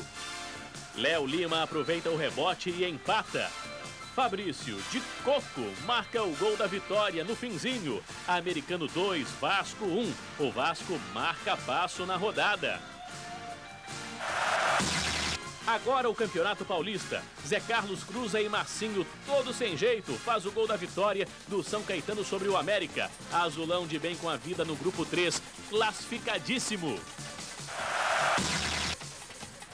Léo Lima aproveita o rebote e empata. Fabrício, de coco, marca o gol da vitória no finzinho. Americano 2, Vasco 1. O Vasco marca passo na rodada. Agora o Campeonato Paulista. Zé Carlos cruza e Marcinho, todo sem jeito, faz o gol da vitória do São Caetano sobre o América. Azulão de bem com a vida no grupo 3, classificadíssimo.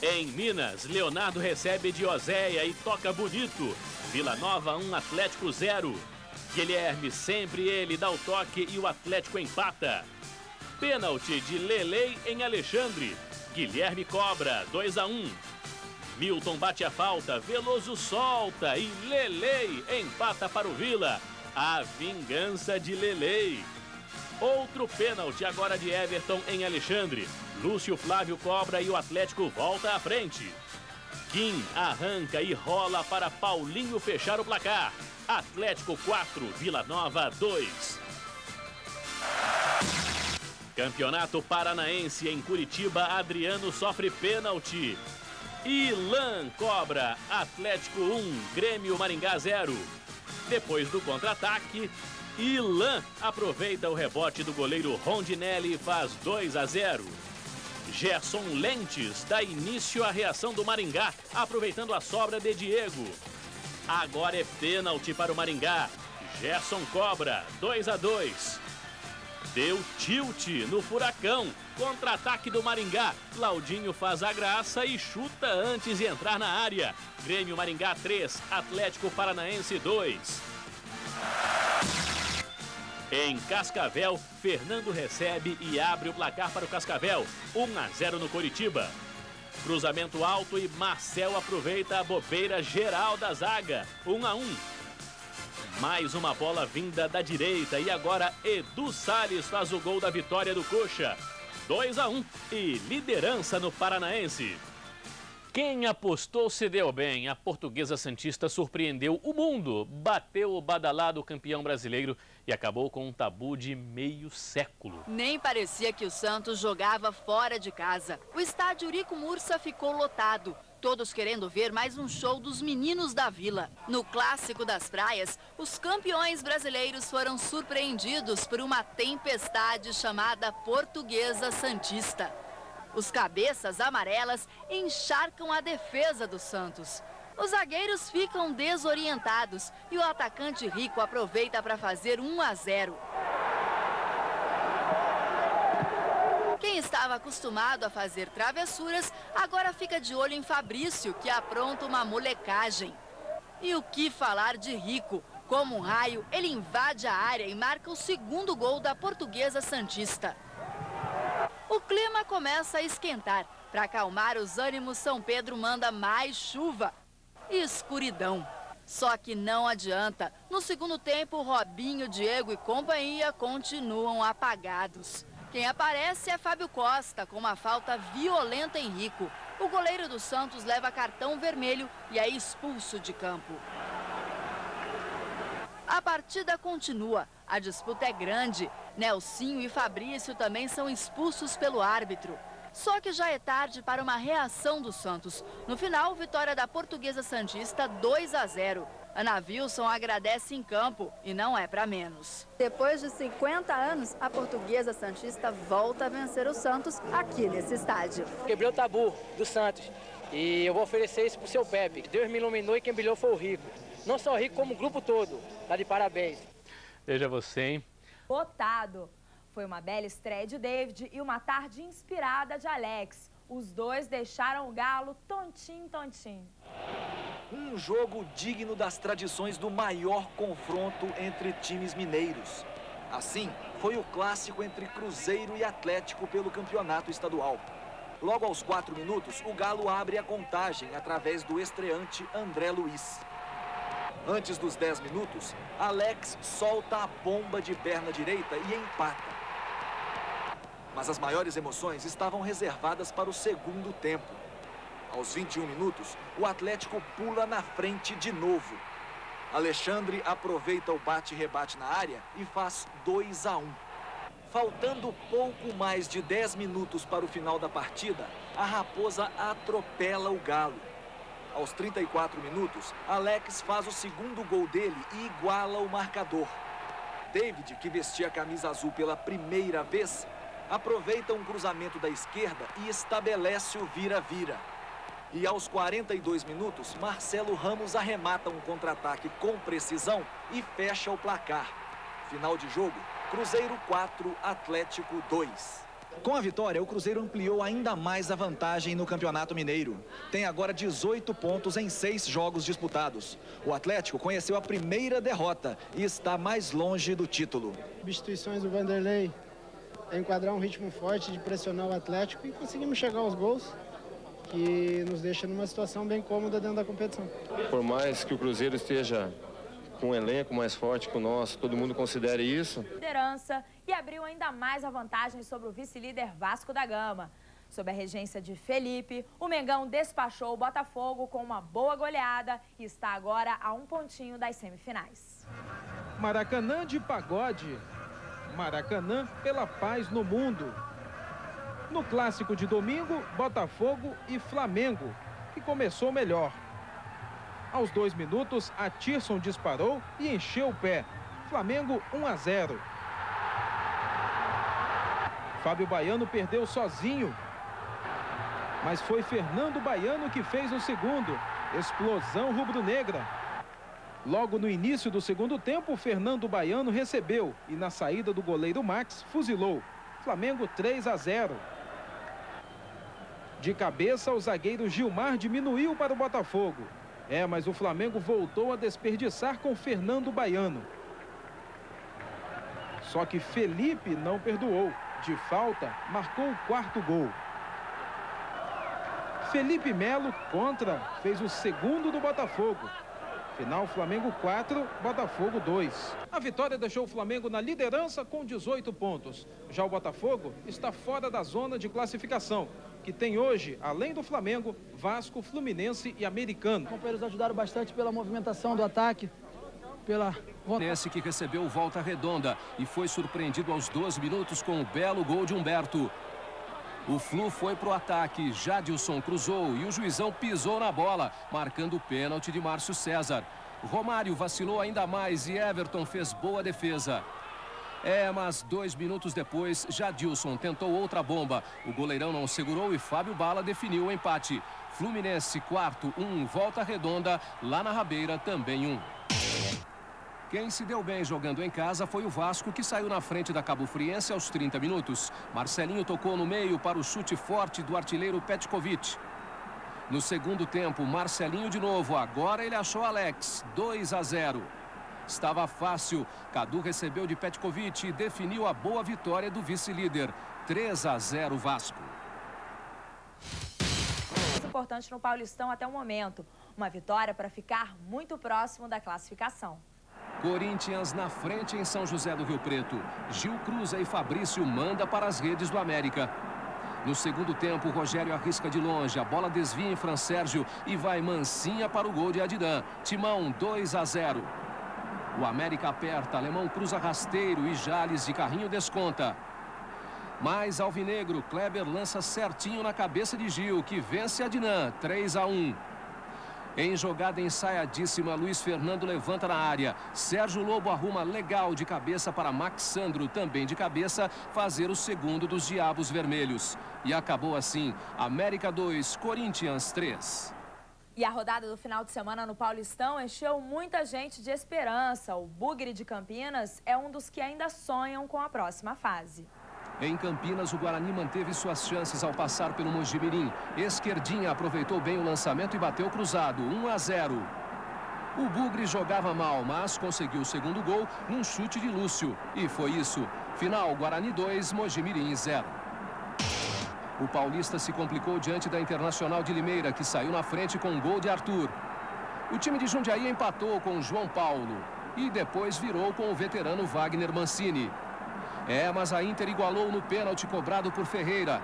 Em Minas, Leonardo recebe de Oséia e toca bonito. Vila Nova 1, Atlético 0. Guilherme, sempre ele, dá o toque e o Atlético empata. Pênalti de Lelei em Alexandre. Guilherme cobra, 2-1. Milton bate a falta, Veloso solta e Lelei empata para o Vila. A vingança de Lelei. Outro pênalti agora de Everton em Alexandre. Lúcio Flávio cobra e o Atlético volta à frente. Kim arranca e rola para Paulinho fechar o placar. Atlético 4, Vila Nova 2. Campeonato Paranaense em Curitiba, Adriano sofre pênalti. Ilan cobra, Atlético 1, Grêmio Maringá 0. Depois do contra-ataque, Ilan aproveita o rebote do goleiro Rondinelli e faz 2-0. Gerson Lentes dá início à reação do Maringá, aproveitando a sobra de Diego. Agora é pênalti para o Maringá. Gerson cobra, 2-2. Deu tilt no Furacão. Contra-ataque do Maringá. Claudinho faz a graça e chuta antes de entrar na área. Grêmio Maringá 3, Atlético Paranaense 2. Em Cascavel, Fernando recebe e abre o placar para o Cascavel. 1-0 no Coritiba. Cruzamento alto e Marcel aproveita a bobeira geral da zaga. 1-1. Mais uma bola vinda da direita e agora Edu Salles faz o gol da vitória do Coxa. 2-1 e liderança no Paranaense. Quem apostou se deu bem. A Portuguesa Santista surpreendeu o mundo. Bateu o badalado campeão brasileiro e acabou com um tabu de meio século. Nem parecia que o Santos jogava fora de casa. O estádio Eurico Mursa ficou lotado. Todos querendo ver mais um show dos meninos da Vila. No Clássico das Praias, os campeões brasileiros foram surpreendidos por uma tempestade chamada Portuguesa Santista. Os cabeças amarelas encharcam a defesa do Santos. Os zagueiros ficam desorientados e o atacante Rico aproveita para fazer 1-0. Quem estava acostumado a fazer travessuras, agora fica de olho em Fabrício, que apronta uma molecagem. E o que falar de Rico? Como um raio, ele invade a área e marca o segundo gol da Portuguesa Santista. O clima começa a esquentar. Para acalmar os ânimos, São Pedro manda mais chuva e escuridão. Só que não adianta. No segundo tempo, Robinho, Diego e companhia continuam apagados. Quem aparece é Fábio Costa, com uma falta violenta em Rico. O goleiro do Santos leva cartão vermelho e é expulso de campo. A partida continua. A disputa é grande. Nelsinho e Fabrício também são expulsos pelo árbitro. Só que já é tarde para uma reação do Santos. No final, vitória da Portuguesa Santista 2-0. Ana Wilson agradece em campo e não é para menos. Depois de 50 anos, a Portuguesa Santista volta a vencer o Santos aqui nesse estádio. Quebrei o tabu do Santos e eu vou oferecer isso pro seu Pepe. Deus me iluminou e quem brilhou foi o Rico. Não só o Rico, como o grupo todo. Tá de parabéns. Veja você, hein? Botado. Foi uma bela estreia de David e uma tarde inspirada de Alex. Os dois deixaram o Galo tontinho. Um jogo digno das tradições do maior confronto entre times mineiros. Assim, foi o clássico entre Cruzeiro e Atlético pelo campeonato estadual. Logo aos 4 minutos, o Galo abre a contagem através do estreante André Luiz. Antes dos 10 minutos, Alex solta a bomba de perna direita e empata. Mas as maiores emoções estavam reservadas para o segundo tempo. Aos 21 minutos, o Atlético pula na frente de novo. Alexandre aproveita o bate-rebate na área e faz 2-1. Faltando pouco mais de 10 minutos para o final da partida, a Raposa atropela o Galo. Aos 34 minutos, Alex faz o segundo gol dele e iguala o marcador. David, que vestia a camisa azul pela primeira vez, aproveita um cruzamento da esquerda e estabelece o vira-vira. E aos 42 minutos, Marcelo Ramos arremata um contra-ataque com precisão e fecha o placar. Final de jogo, Cruzeiro 4, Atlético 2. Com a vitória, o Cruzeiro ampliou ainda mais a vantagem no Campeonato Mineiro. Tem agora 18 pontos em 6 jogos disputados. O Atlético conheceu a primeira derrota e está mais longe do título. Substituições do Vanderlei é enquadrar um ritmo forte de pressionar o Atlético e conseguimos chegar aos gols, que nos deixa numa situação bem cômoda dentro da competição. Por mais que o Cruzeiro esteja com um elenco mais forte que o nosso, todo mundo considere isso. Liderança e abriu ainda mais a vantagem sobre o vice-líder Vasco da Gama. Sob a regência de Felipe, o Mengão despachou o Botafogo com uma boa goleada e está agora a 1 pontinho das semifinais. Maracanã de pagode. Maracanã pela paz no mundo. No clássico de domingo, Botafogo e Flamengo, que começou melhor. Aos 2 minutos, Atirson disparou e encheu o pé. Flamengo 1-0. Fábio Baiano perdeu sozinho. Mas foi Fernando Baiano que fez o segundo. Explosão rubro-negra. Logo no início do segundo tempo, Fernando Baiano recebeu e na saída do goleiro Max, fuzilou. Flamengo 3-0. De cabeça, o zagueiro Gilmar diminuiu para o Botafogo. Mas o Flamengo voltou a desperdiçar com Fernando Baiano. Só que Felipe não perdoou. De falta, marcou o 4º gol. Felipe Melo, contra, fez o segundo do Botafogo. Final, Flamengo 4, Botafogo 2. A vitória deixou o Flamengo na liderança com 18 pontos. Já o Botafogo está fora da zona de classificação, que tem hoje, além do Flamengo, Vasco, Fluminense e Americano. Os companheiros ajudaram bastante pela movimentação do ataque, pela... Esse que recebeu volta redonda e foi surpreendido aos 12 minutos com o belo gol de Humberto. O Flu foi pro ataque, Jadilson cruzou e o juizão pisou na bola, marcando o pênalti de Márcio César. Romário vacilou ainda mais e Everton fez boa defesa. Mas 2 minutos depois, Jadilson tentou outra bomba. O goleirão não segurou e Fábio Bala definiu o empate. Fluminense 4, 1, volta redonda, lá na Rabeira também 1. Quem se deu bem jogando em casa foi o Vasco, que saiu na frente da Cabo Friense aos 30 minutos. Marcelinho tocou no meio para o chute forte do artilheiro Petkovic. No segundo tempo, Marcelinho de novo. Agora ele achou Alex. 2-0. Estava fácil. Cadu recebeu de Petkovic e definiu a boa vitória do vice-líder. 3-0 Vasco. Importante no Paulistão até o momento. Uma vitória para ficar muito próximo da classificação. Corinthians na frente em São José do Rio Preto. Gil cruza e Fabrício manda para as redes do América. No segundo tempo, Rogério arrisca de longe. A bola desvia em Fran Sérgio e vai mansinha para o gol de Adidan. Timão 2-0. O América aperta, Alemão cruza rasteiro e Jales de carrinho desconta. Mais alvinegro, Kleber lança certinho na cabeça de Gil, que vence Adidan 3-1. Em jogada ensaiadíssima, Luiz Fernando levanta na área. Sérgio Lobo arruma legal de cabeça para Max Sandro, também de cabeça, fazer o segundo dos Diabos Vermelhos. E acabou assim, América 2, Corinthians 3. E a rodada do final de semana no Paulistão encheu muita gente de esperança. O Bugre de Campinas é um dos que ainda sonham com a próxima fase. Em Campinas, o Guarani manteve suas chances ao passar pelo Mojimirim. Esquerdinha aproveitou bem o lançamento e bateu cruzado, 1-0. O Bugre jogava mal, mas conseguiu o segundo gol num chute de Lúcio. E foi isso. Final, Guarani 2, Mojimirim 0. O Paulista se complicou diante da Internacional de Limeira, que saiu na frente com um gol de Arthur. O time de Jundiaí empatou com o João Paulo e depois virou com o veterano Wagner Mancini. Mas a Inter igualou no pênalti cobrado por Ferreira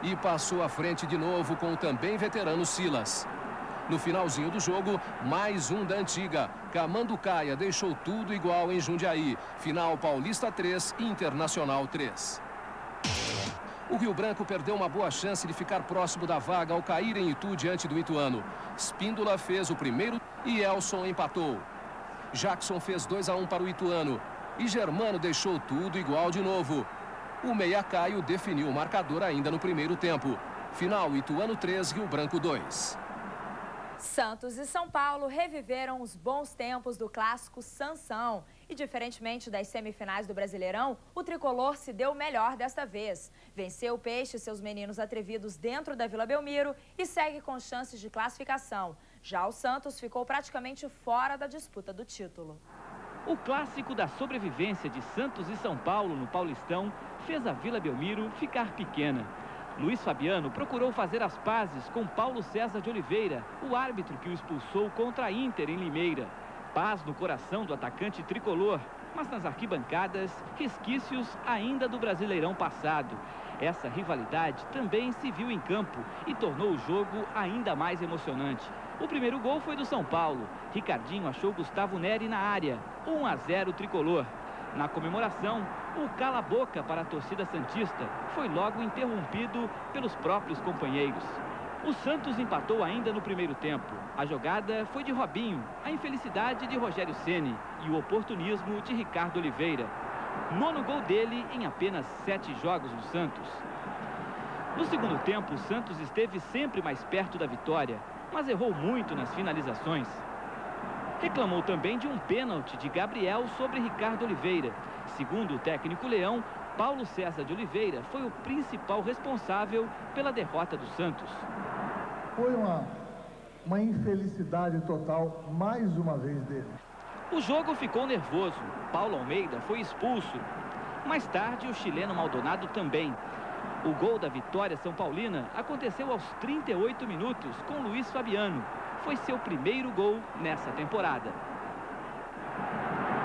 e passou à frente de novo com o também veterano Silas. No finalzinho do jogo, mais um da antiga. Camanducaia deixou tudo igual em Jundiaí. Final, Paulista 3, Internacional 3. O Rio Branco perdeu uma boa chance de ficar próximo da vaga ao cair em Itu diante do Ituano. Spíndola fez o primeiro e Elson empatou. Jackson fez 2-1 para o Ituano. E Germano deixou tudo igual de novo. O meia Caio definiu o marcador ainda no primeiro tempo. Final, Ituano 3, Rio Branco 2. Santos e São Paulo reviveram os bons tempos do clássico Sansão. E diferentemente das semifinais do Brasileirão, o tricolor se deu melhor desta vez. Venceu o Peixe e seus meninos atrevidos dentro da Vila Belmiro e segue com chances de classificação. Já o Santos ficou praticamente fora da disputa do título. O clássico da sobrevivência de Santos e São Paulo no Paulistão fez a Vila Belmiro ficar pequena. Luiz Fabiano procurou fazer as pazes com Paulo César de Oliveira, o árbitro que o expulsou contra a Inter em Limeira. Paz no coração do atacante tricolor, mas nas arquibancadas, resquícios ainda do Brasileirão passado. Essa rivalidade também se viu em campo e tornou o jogo ainda mais emocionante. O primeiro gol foi do São Paulo. Ricardinho achou Gustavo Neri na área. 1-0 tricolor. Na comemoração, o cala-boca para a torcida santista foi logo interrompido pelos próprios companheiros. O Santos empatou ainda no primeiro tempo. A jogada foi de Robinho, a infelicidade de Rogério Ceni e o oportunismo de Ricardo Oliveira. 9º gol dele em apenas 7 jogos no Santos. No segundo tempo, o Santos esteve sempre mais perto da vitória, mas errou muito nas finalizações. Reclamou também de um pênalti de Gabriel sobre Ricardo Oliveira. Segundo o técnico Leão, Paulo César de Oliveira foi o principal responsável pela derrota do Santos. Foi uma infelicidade total, mais uma vez, dele. O jogo ficou nervoso. Paulo Almeida foi expulso. Mais tarde, o chileno Maldonado também. O gol da vitória são paulina aconteceu aos 38 minutos com Luiz Fabiano. Foi seu primeiro gol nessa temporada.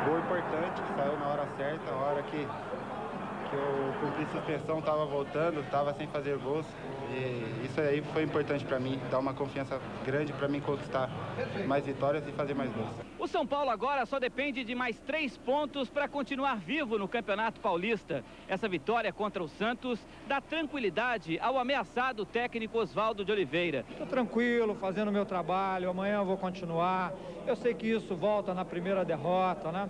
Gol importante, saiu na hora certa, a hora que eu cumpri suspensão, estava voltando, estava sem fazer gols. E isso aí foi importante para mim, dar uma confiança grande para mim conquistar mais vitórias e fazer mais gols. O São Paulo agora só depende de mais 3 pontos para continuar vivo no Campeonato Paulista. Essa vitória contra o Santos dá tranquilidade ao ameaçado técnico Oswaldo de Oliveira. Estou tranquilo, fazendo o meu trabalho, amanhã eu vou continuar. Eu sei que isso volta na primeira derrota, né?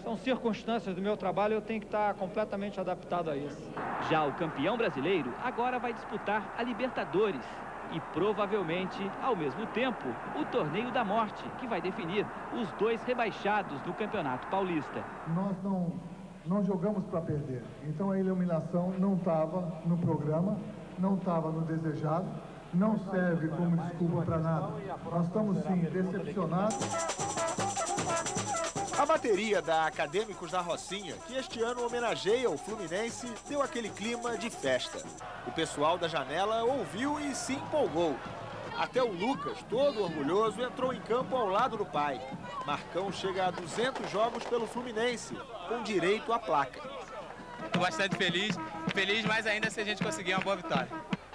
São circunstâncias do meu trabalho, eu tenho que estar completamente adaptado a isso. Já o campeão brasileiro agora vai disputar a Libertadores e provavelmente, ao mesmo tempo, o Torneio da Morte, que vai definir os 2 rebaixados do Campeonato Paulista. Nós não jogamos para perder, então a eliminação não estava no programa, não estava no desejado, não serve como desculpa para nada. Nós estamos sim decepcionados. A bateria da Acadêmicos da Rocinha, que este ano homenageia o Fluminense, deu aquele clima de festa. O pessoal da janela ouviu e se empolgou. Até o Lucas, todo orgulhoso, entrou em campo ao lado do pai. Marcão chega a 200 jogos pelo Fluminense, com direito à placa. Estou bastante feliz mais ainda se a gente conseguir uma boa vitória.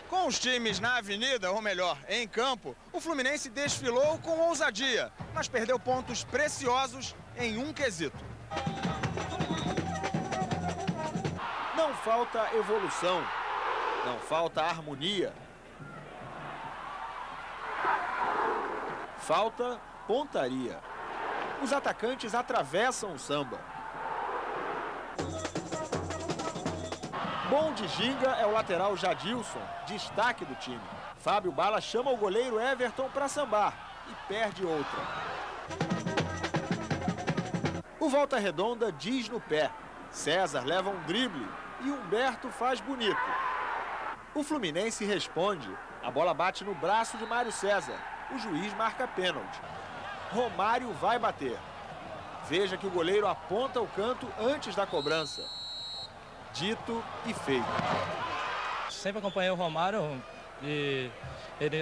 Com os times na avenida, ou melhor, em campo, o Fluminense desfilou com ousadia, mas perdeu pontos preciosos em um quesito. Não falta evolução, não falta harmonia, falta pontaria. Os atacantes atravessam o samba. Bom de ginga é o lateral Jadilson, destaque do time. Fábio Bala chama o goleiro Everton para sambar e perde outra. O Volta Redonda diz no pé. César leva um drible e Humberto faz bonito. O Fluminense responde. A bola bate no braço de Mário César. O juiz marca pênalti. Romário vai bater. Veja que o goleiro aponta o canto antes da cobrança. Dito e feito. Sempre acompanhei o Romário e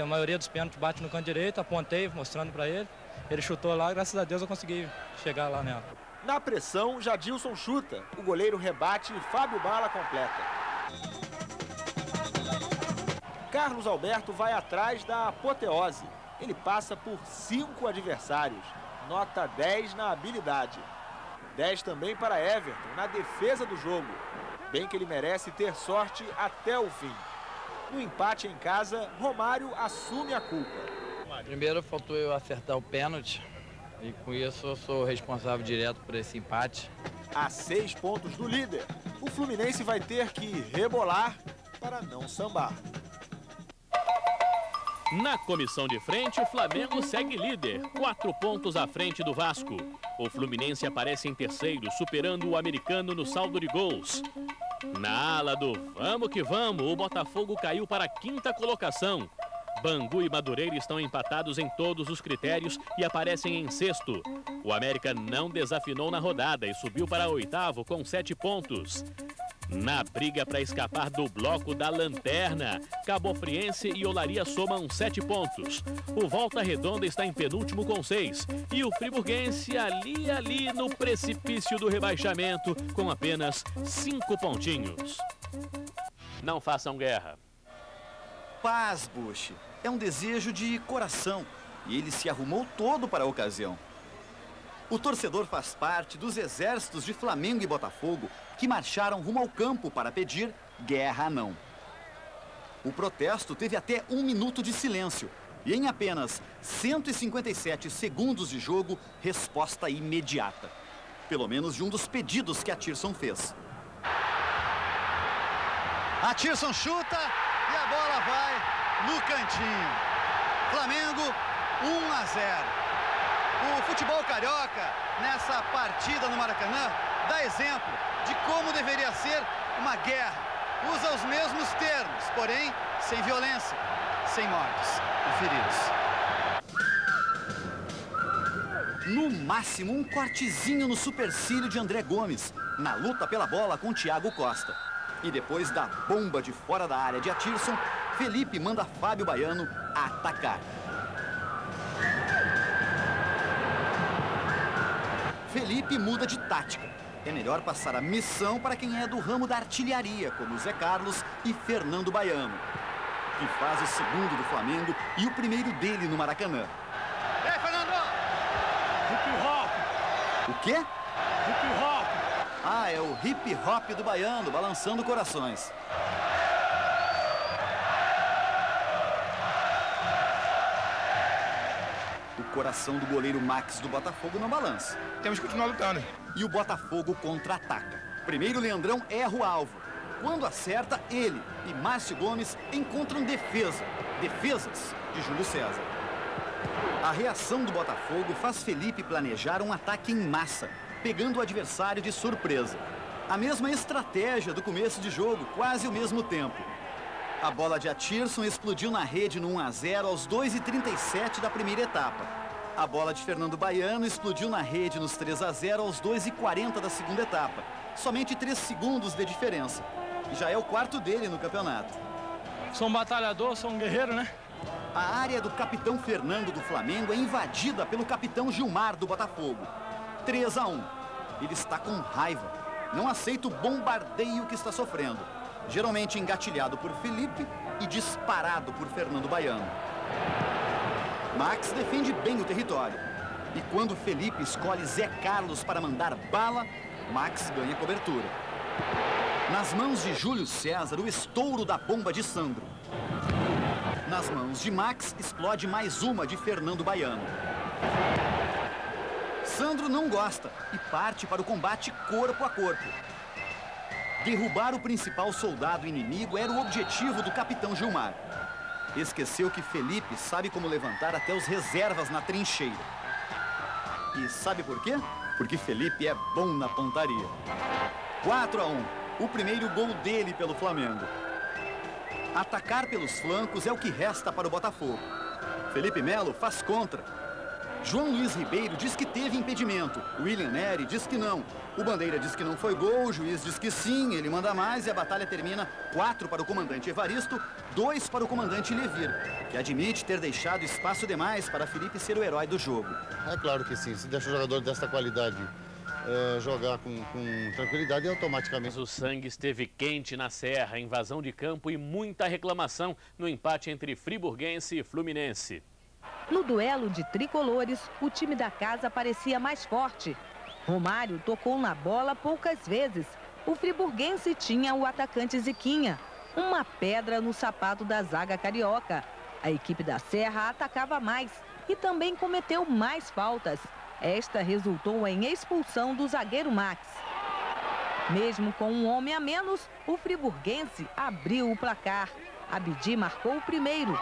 a maioria dos pênaltis bate no canto direito, apontei, mostrando para ele. Ele chutou lá, graças a Deus eu consegui chegar lá nela. Na pressão, Jadilson chuta. O goleiro rebate e Fábio Bala completa. Carlos Alberto vai atrás da apoteose. Ele passa por 5 adversários. Nota 10 na habilidade. 10 também para Everton, na defesa do jogo. Bem que ele merece ter sorte até o fim. No empate em casa, Romário assume a culpa. Primeiro faltou eu acertar o pênalti e com isso eu sou responsável direto por esse empate. A 6 pontos do líder, o Fluminense vai ter que rebolar para não sambar. Na comissão de frente, o Flamengo segue líder, 4 pontos à frente do Vasco. O Fluminense aparece em terceiro, superando o americano no saldo de gols. Na ala do vamos que vamos, o Botafogo caiu para a quinta colocação. Bangu e Madureira estão empatados em todos os critérios e aparecem em sexto. O América não desafinou na rodada e subiu para oitavo com 7 pontos. Na briga para escapar do bloco da lanterna, Cabofriense e Olaria somam 7 pontos. O Volta Redonda está em penúltimo com 6. E o Friburguense ali no precipício do rebaixamento com apenas 5 pontinhos. Não façam guerra. Paz, Bush. É um desejo de coração e ele se arrumou todo para a ocasião. O torcedor faz parte dos exércitos de Flamengo e Botafogo que marcharam rumo ao campo para pedir guerra não. O protesto teve até 1 minuto de silêncio e em apenas 157 segundos de jogo, resposta imediata. Pelo menos de um dos pedidos que a Tirson fez. A Tirson chuta e a bola vai no cantinho. Flamengo 1-0. O futebol carioca, nessa partida no Maracanã, dá exemplo de como deveria ser uma guerra. Usa os mesmos termos, porém sem violência, sem mortes e feridos. No máximo, um cortezinho no supercílio de André Gomes, na luta pela bola com Thiago Costa. E depois da bomba de fora da área de Atirson, Felipe manda Fábio Baiano atacar. Felipe muda de tática. É melhor passar a missão para quem é do ramo da artilharia, como Zé Carlos e Fernando Baiano, que faz o segundo do Flamengo e o primeiro dele no Maracanã. Ei, Fernando! Hip hop! O quê? Hip hop! Ah, é o hip hop do Baiano, balançando corações. O coração do goleiro Max do Botafogo não balança. Temos que continuar lutando. E o Botafogo contra-ataca. Primeiro, Leandrão erra o alvo. Quando acerta, ele e Márcio Gomes encontram defesas de Júlio César. A reação do Botafogo faz Felipe planejar um ataque em massa, pegando o adversário de surpresa. A mesma estratégia do começo de jogo, quase ao mesmo tempo. A bola de Atirson explodiu na rede no 1-0 aos 2h37 da primeira etapa. A bola de Fernando Baiano explodiu na rede nos 3-0 aos 2h40 da segunda etapa. Somente 3 segundos de diferença. E já é o quarto dele no campeonato. Sou um batalhador, sou um guerreiro, né? A área do capitão Fernando do Flamengo é invadida pelo capitão Gilmar do Botafogo. 3-1. Ele está com raiva. Não aceita o bombardeio que está sofrendo. Geralmente engatilhado por Felipe e disparado por Fernando Baiano. Max defende bem o território. E quando Felipe escolhe Zé Carlos para mandar bala, Max ganha cobertura. Nas mãos de Júlio César, o estouro da bomba de Sandro. Nas mãos de Max, explode mais uma de Fernando Baiano. Sandro não gosta e parte para o combate corpo a corpo. Derrubar o principal soldado inimigo era o objetivo do capitão Gilmar. Esqueceu que Felipe sabe como levantar até os reservas na trincheira. E sabe por quê? Porque Felipe é bom na pontaria. 4-1, o primeiro gol dele pelo Flamengo. Atacar pelos flancos é o que resta para o Botafogo. Felipe Melo faz contra. João Luiz Ribeiro diz que teve impedimento. William Neri diz que não. O Bandeira diz que não foi gol, o juiz diz que sim, ele manda mais e a batalha termina 4 para o comandante Evaristo, 2 para o comandante Levir, que admite ter deixado espaço demais para Felipe ser o herói do jogo. É claro que sim, se deixa o jogador dessa qualidade jogar com tranquilidade, automaticamente. O sangue esteve quente na Serra, invasão de campo e muita reclamação no empate entre Friburguense e Fluminense. No duelo de tricolores, o time da casa parecia mais forte. Romário tocou na bola poucas vezes. O friburguense tinha o atacante Ziquinha, uma pedra no sapato da zaga carioca. A equipe da Serra atacava mais e também cometeu mais faltas. Esta resultou em expulsão do zagueiro Max. Mesmo com um homem a menos, o friburguense abriu o placar. Abdi marcou o primeiro.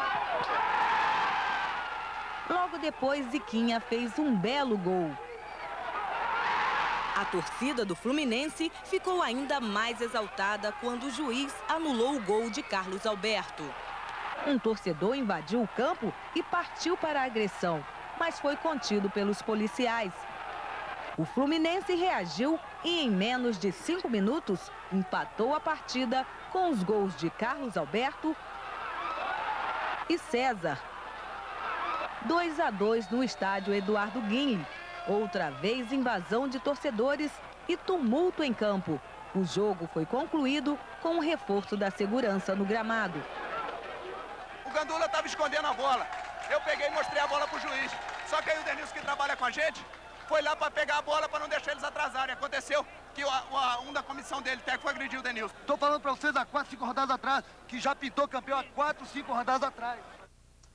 Logo depois, Ziquinha fez um belo gol. A torcida do Fluminense ficou ainda mais exaltada quando o juiz anulou o gol de Carlos Alberto. Um torcedor invadiu o campo e partiu para a agressão, mas foi contido pelos policiais. O Fluminense reagiu e, em menos de 5 minutos, empatou a partida com os gols de Carlos Alberto e César. 2-2 no estádio Eduardo Guinle. Outra vez invasão de torcedores e tumulto em campo. O jogo foi concluído com o reforço da segurança no gramado. O Gandula estava escondendo a bola. Eu peguei e mostrei a bola pro juiz. Só que aí o Denilson, que trabalha com a gente, foi lá para pegar a bola para não deixar eles atrasarem. Aconteceu que um da comissão dele, técnico, agrediu o Denilson. Tô falando para vocês há 4, 5 rodadas atrás, que já pintou campeão há 4, 5 rodadas atrás.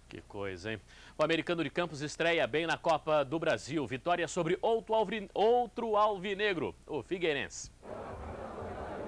Que coisa, hein? O Americano de Campos estreia bem na Copa do Brasil. Vitória sobre outro alvinegro, o Figueirense.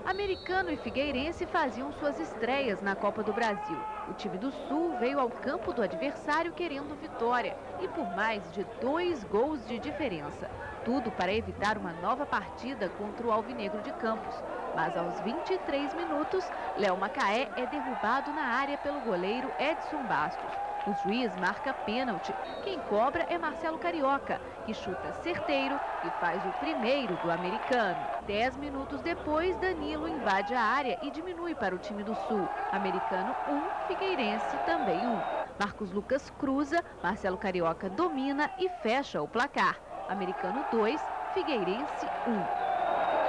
Americano e Figueirense faziam suas estreias na Copa do Brasil. O time do Sul veio ao campo do adversário querendo vitória e por mais de 2 gols de diferença. Tudo para evitar uma nova partida contra o Alvinegro de Campos. Mas aos 23 minutos, Léo Macaé é derrubado na área pelo goleiro Edson Bastos. O juiz marca pênalti. Quem cobra é Marcelo Carioca, que chuta certeiro e faz o primeiro do Americano. 10 minutos depois, Danilo invade a área e diminui para o time do Sul. Americano 1, Figueirense também 1. Marcos Lucas cruza, Marcelo Carioca domina e fecha o placar. Americano 2, Figueirense 1.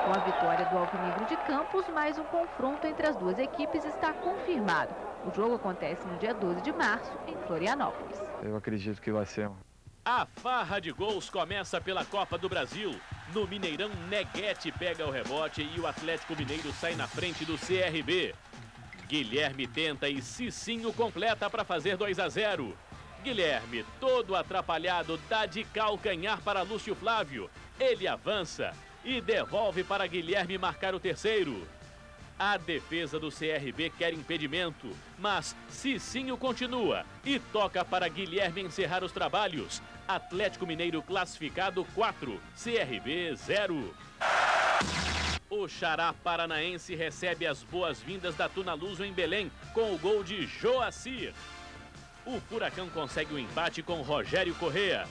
Com a vitória do Alvinegro de Campos, mais um confronto entre as duas equipes está confirmado. O jogo acontece no dia 12 de março, em Florianópolis. Eu acredito que vai ser. A farra de gols começa pela Copa do Brasil. No Mineirão, Neguete pega o rebote e o Atlético Mineiro sai na frente do CRB. Guilherme tenta e Cicinho completa para fazer 2-0. Guilherme, todo atrapalhado, dá de calcanhar para Lúcio Flávio. Ele avança e devolve para Guilherme marcar o terceiro. A defesa do CRB quer impedimento, mas Cicinho continua e toca para Guilherme encerrar os trabalhos. Atlético Mineiro classificado 4, CRB 0. O Xará Paranaense recebe as boas-vindas da Tunaluso em Belém com o gol de Joacir. O Furacão consegue o empate com Rogério Correa.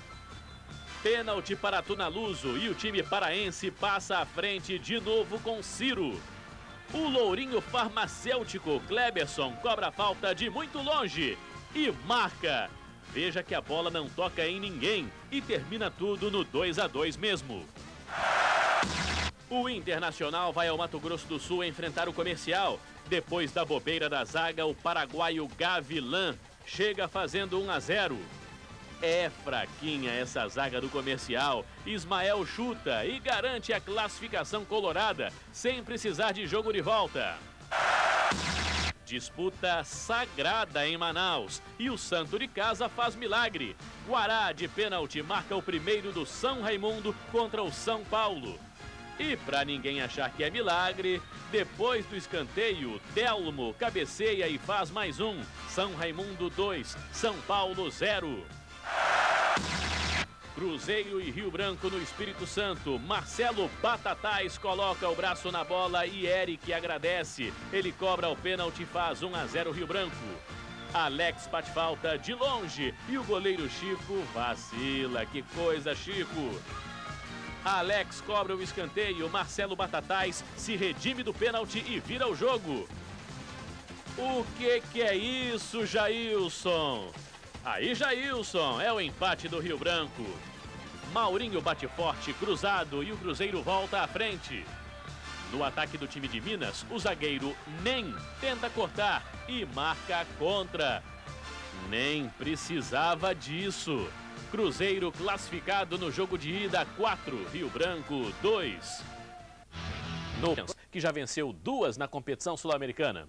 Pênalti para Tunaluso e o time paraense passa à frente de novo com Ciro. O lourinho farmacêutico Kleberson cobra a falta de muito longe e marca. Veja que a bola não toca em ninguém e termina tudo no 2-2 mesmo. O Internacional vai ao Mato Grosso do Sul enfrentar o Comercial. Depois da bobeira da zaga, o paraguaio Gavilan chega fazendo 1-0. É fraquinha essa zaga do Comercial. Ismael chuta e garante a classificação colorada, sem precisar de jogo de volta. Disputa sagrada em Manaus e o Santo de Casa faz milagre. Guará de pênalti marca o primeiro do São Raimundo contra o São Paulo. E para ninguém achar que é milagre, depois do escanteio, Telmo cabeceia e faz mais um. São Raimundo 2, São Paulo 0. Cruzeiro e Rio Branco no Espírito Santo. Marcelo Batatais coloca o braço na bola e Eric agradece. Ele cobra o pênalti e faz 1-0 Rio Branco. Alex bate falta de longe e o goleiro Chico vacila. Que coisa, Chico! Alex cobra o escanteio. Marcelo Batatais se redime do pênalti e vira o jogo. O que é isso, Jailson? Aí, Jailson, é o empate do Rio Branco. Maurinho bate forte, cruzado e o Cruzeiro volta à frente. No ataque do time de Minas, o zagueiro Nem tenta cortar e marca a contra. Nem precisava disso. Cruzeiro classificado no jogo de ida 4, Rio Branco 2. Que já venceu 2 na competição sul-americana.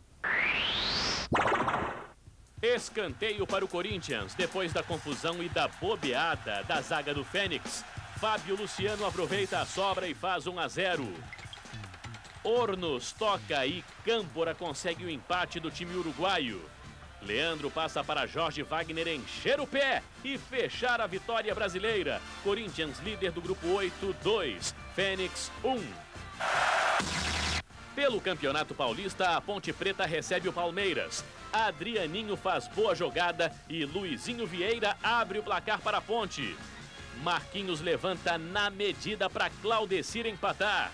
Escanteio para o Corinthians, depois da confusão e da bobeada da zaga do Fênix. Fábio Luciano aproveita a sobra e faz 1-0. Ornos toca e Câmpora consegue o empate do time uruguaio. Leandro passa para Jorge Wagner encher o pé e fechar a vitória brasileira. Corinthians líder do grupo 8, 2, Fênix 1. Pelo Campeonato Paulista, a Ponte Preta recebe o Palmeiras. Adrianinho faz boa jogada e Luizinho Vieira abre o placar para a Ponte. Marquinhos levanta na medida para Claudecir empatar.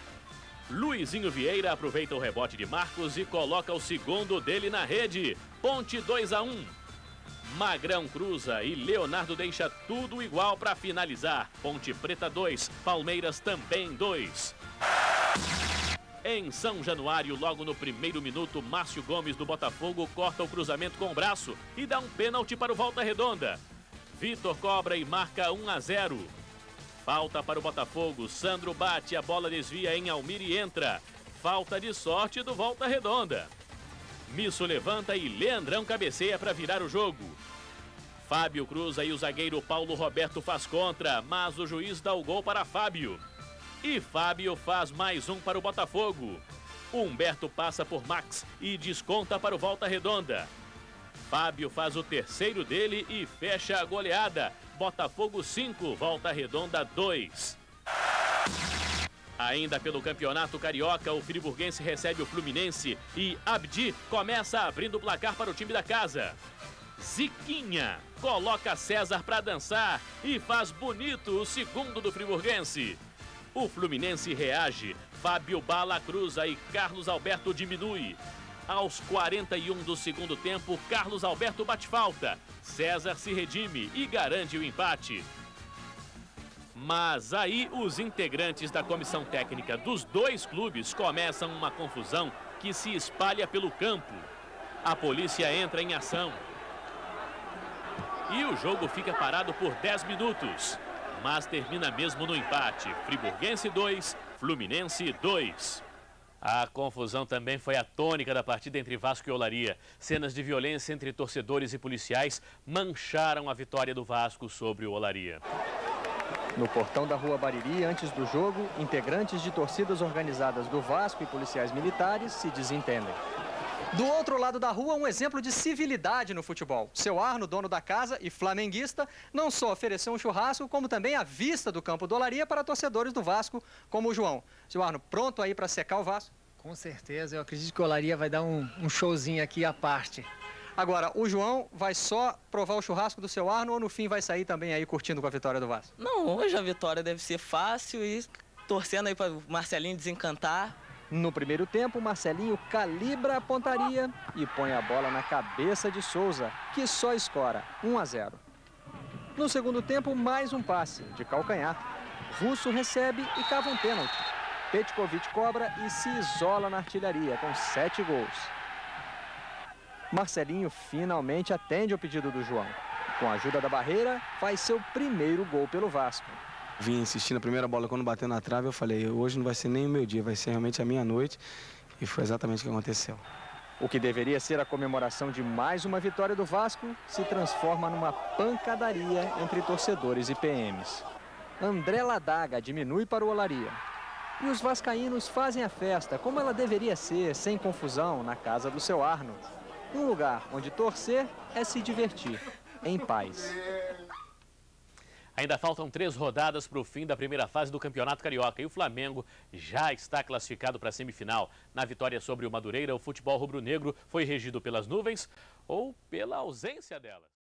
Luizinho Vieira aproveita o rebote de Marcos e coloca o segundo dele na rede. Ponte 2-1. Magrão cruza e Leonardo deixa tudo igual para finalizar. Ponte Preta 2, Palmeiras também 2. Em São Januário, logo no primeiro minuto, Márcio Gomes do Botafogo corta o cruzamento com o braço e dá um pênalti para o Volta Redonda. Vitor cobra e marca 1-0. Falta para o Botafogo, Sandro bate, a bola desvia em Almir e entra. Falta de sorte do Volta Redonda. Misso levanta e Leandrão cabeceia para virar o jogo. Fábio cruza e o zagueiro Paulo Roberto faz contra, mas o juiz dá o gol para Fábio. E Fábio faz mais um para o Botafogo. Humberto passa por Max e desconta para o Volta Redonda. Fábio faz o terceiro dele e fecha a goleada. Botafogo 5, Volta Redonda 2. Ainda pelo Campeonato Carioca, o friburguense recebe o Fluminense e Abdi começa abrindo o placar para o time da casa. Ziquinha coloca César para dançar e faz bonito o segundo do friburguense. O Fluminense reage, Fábio Bala cruza e Carlos Alberto diminui. Aos 41 do segundo tempo, Carlos Alberto bate falta. César se redime e garante o empate. Mas aí os integrantes da comissão técnica dos dois clubes começam uma confusão que se espalha pelo campo. A polícia entra em ação. E o jogo fica parado por 10 minutos. Mas termina mesmo no empate. Friburguense 2, Fluminense 2. A confusão também foi a tônica da partida entre Vasco e Olaria. Cenas de violência entre torcedores e policiais mancharam a vitória do Vasco sobre o Olaria. No portão da Rua Bariri, antes do jogo, integrantes de torcidas organizadas do Vasco e policiais militares se desentendem. Do outro lado da rua, um exemplo de civilidade no futebol. Seu Arno, dono da casa e flamenguista, não só ofereceu um churrasco, como também a vista do campo do Olaria para torcedores do Vasco, como o João. Seu Arno, pronto aí para secar o Vasco? Com certeza, eu acredito que o Olaria vai dar um showzinho aqui à parte. Agora, o João vai só provar o churrasco do seu Arno ou no fim vai sair também aí curtindo com a vitória do Vasco? Não, hoje a vitória deve ser fácil e torcendo aí para o Marcelinho desencantar. No primeiro tempo, Marcelinho calibra a pontaria e põe a bola na cabeça de Souza, que só escora 1-0. No segundo tempo, mais um passe de calcanhar. Russo recebe e cava um pênalti. Petkovic cobra e se isola na artilharia com 7 gols. Marcelinho finalmente atende ao pedido do João. Com a ajuda da barreira, faz seu primeiro gol pelo Vasco. Vim insistindo, a primeira bola quando bateu na trave, eu falei, hoje não vai ser nem o meu dia, vai ser realmente a minha noite. E foi exatamente o que aconteceu. O que deveria ser a comemoração de mais uma vitória do Vasco se transforma numa pancadaria entre torcedores e PMs. André Ladaga diminui para o Olaria. E os vascaínos fazem a festa como ela deveria ser, sem confusão, na casa do seu Arno. Um lugar onde torcer é se divertir, em paz. Ainda faltam 3 rodadas para o fim da primeira fase do Campeonato Carioca e o Flamengo já está classificado para a semifinal. Na vitória sobre o Madureira, o futebol rubro-negro foi regido pelas nuvens ou pela ausência delas.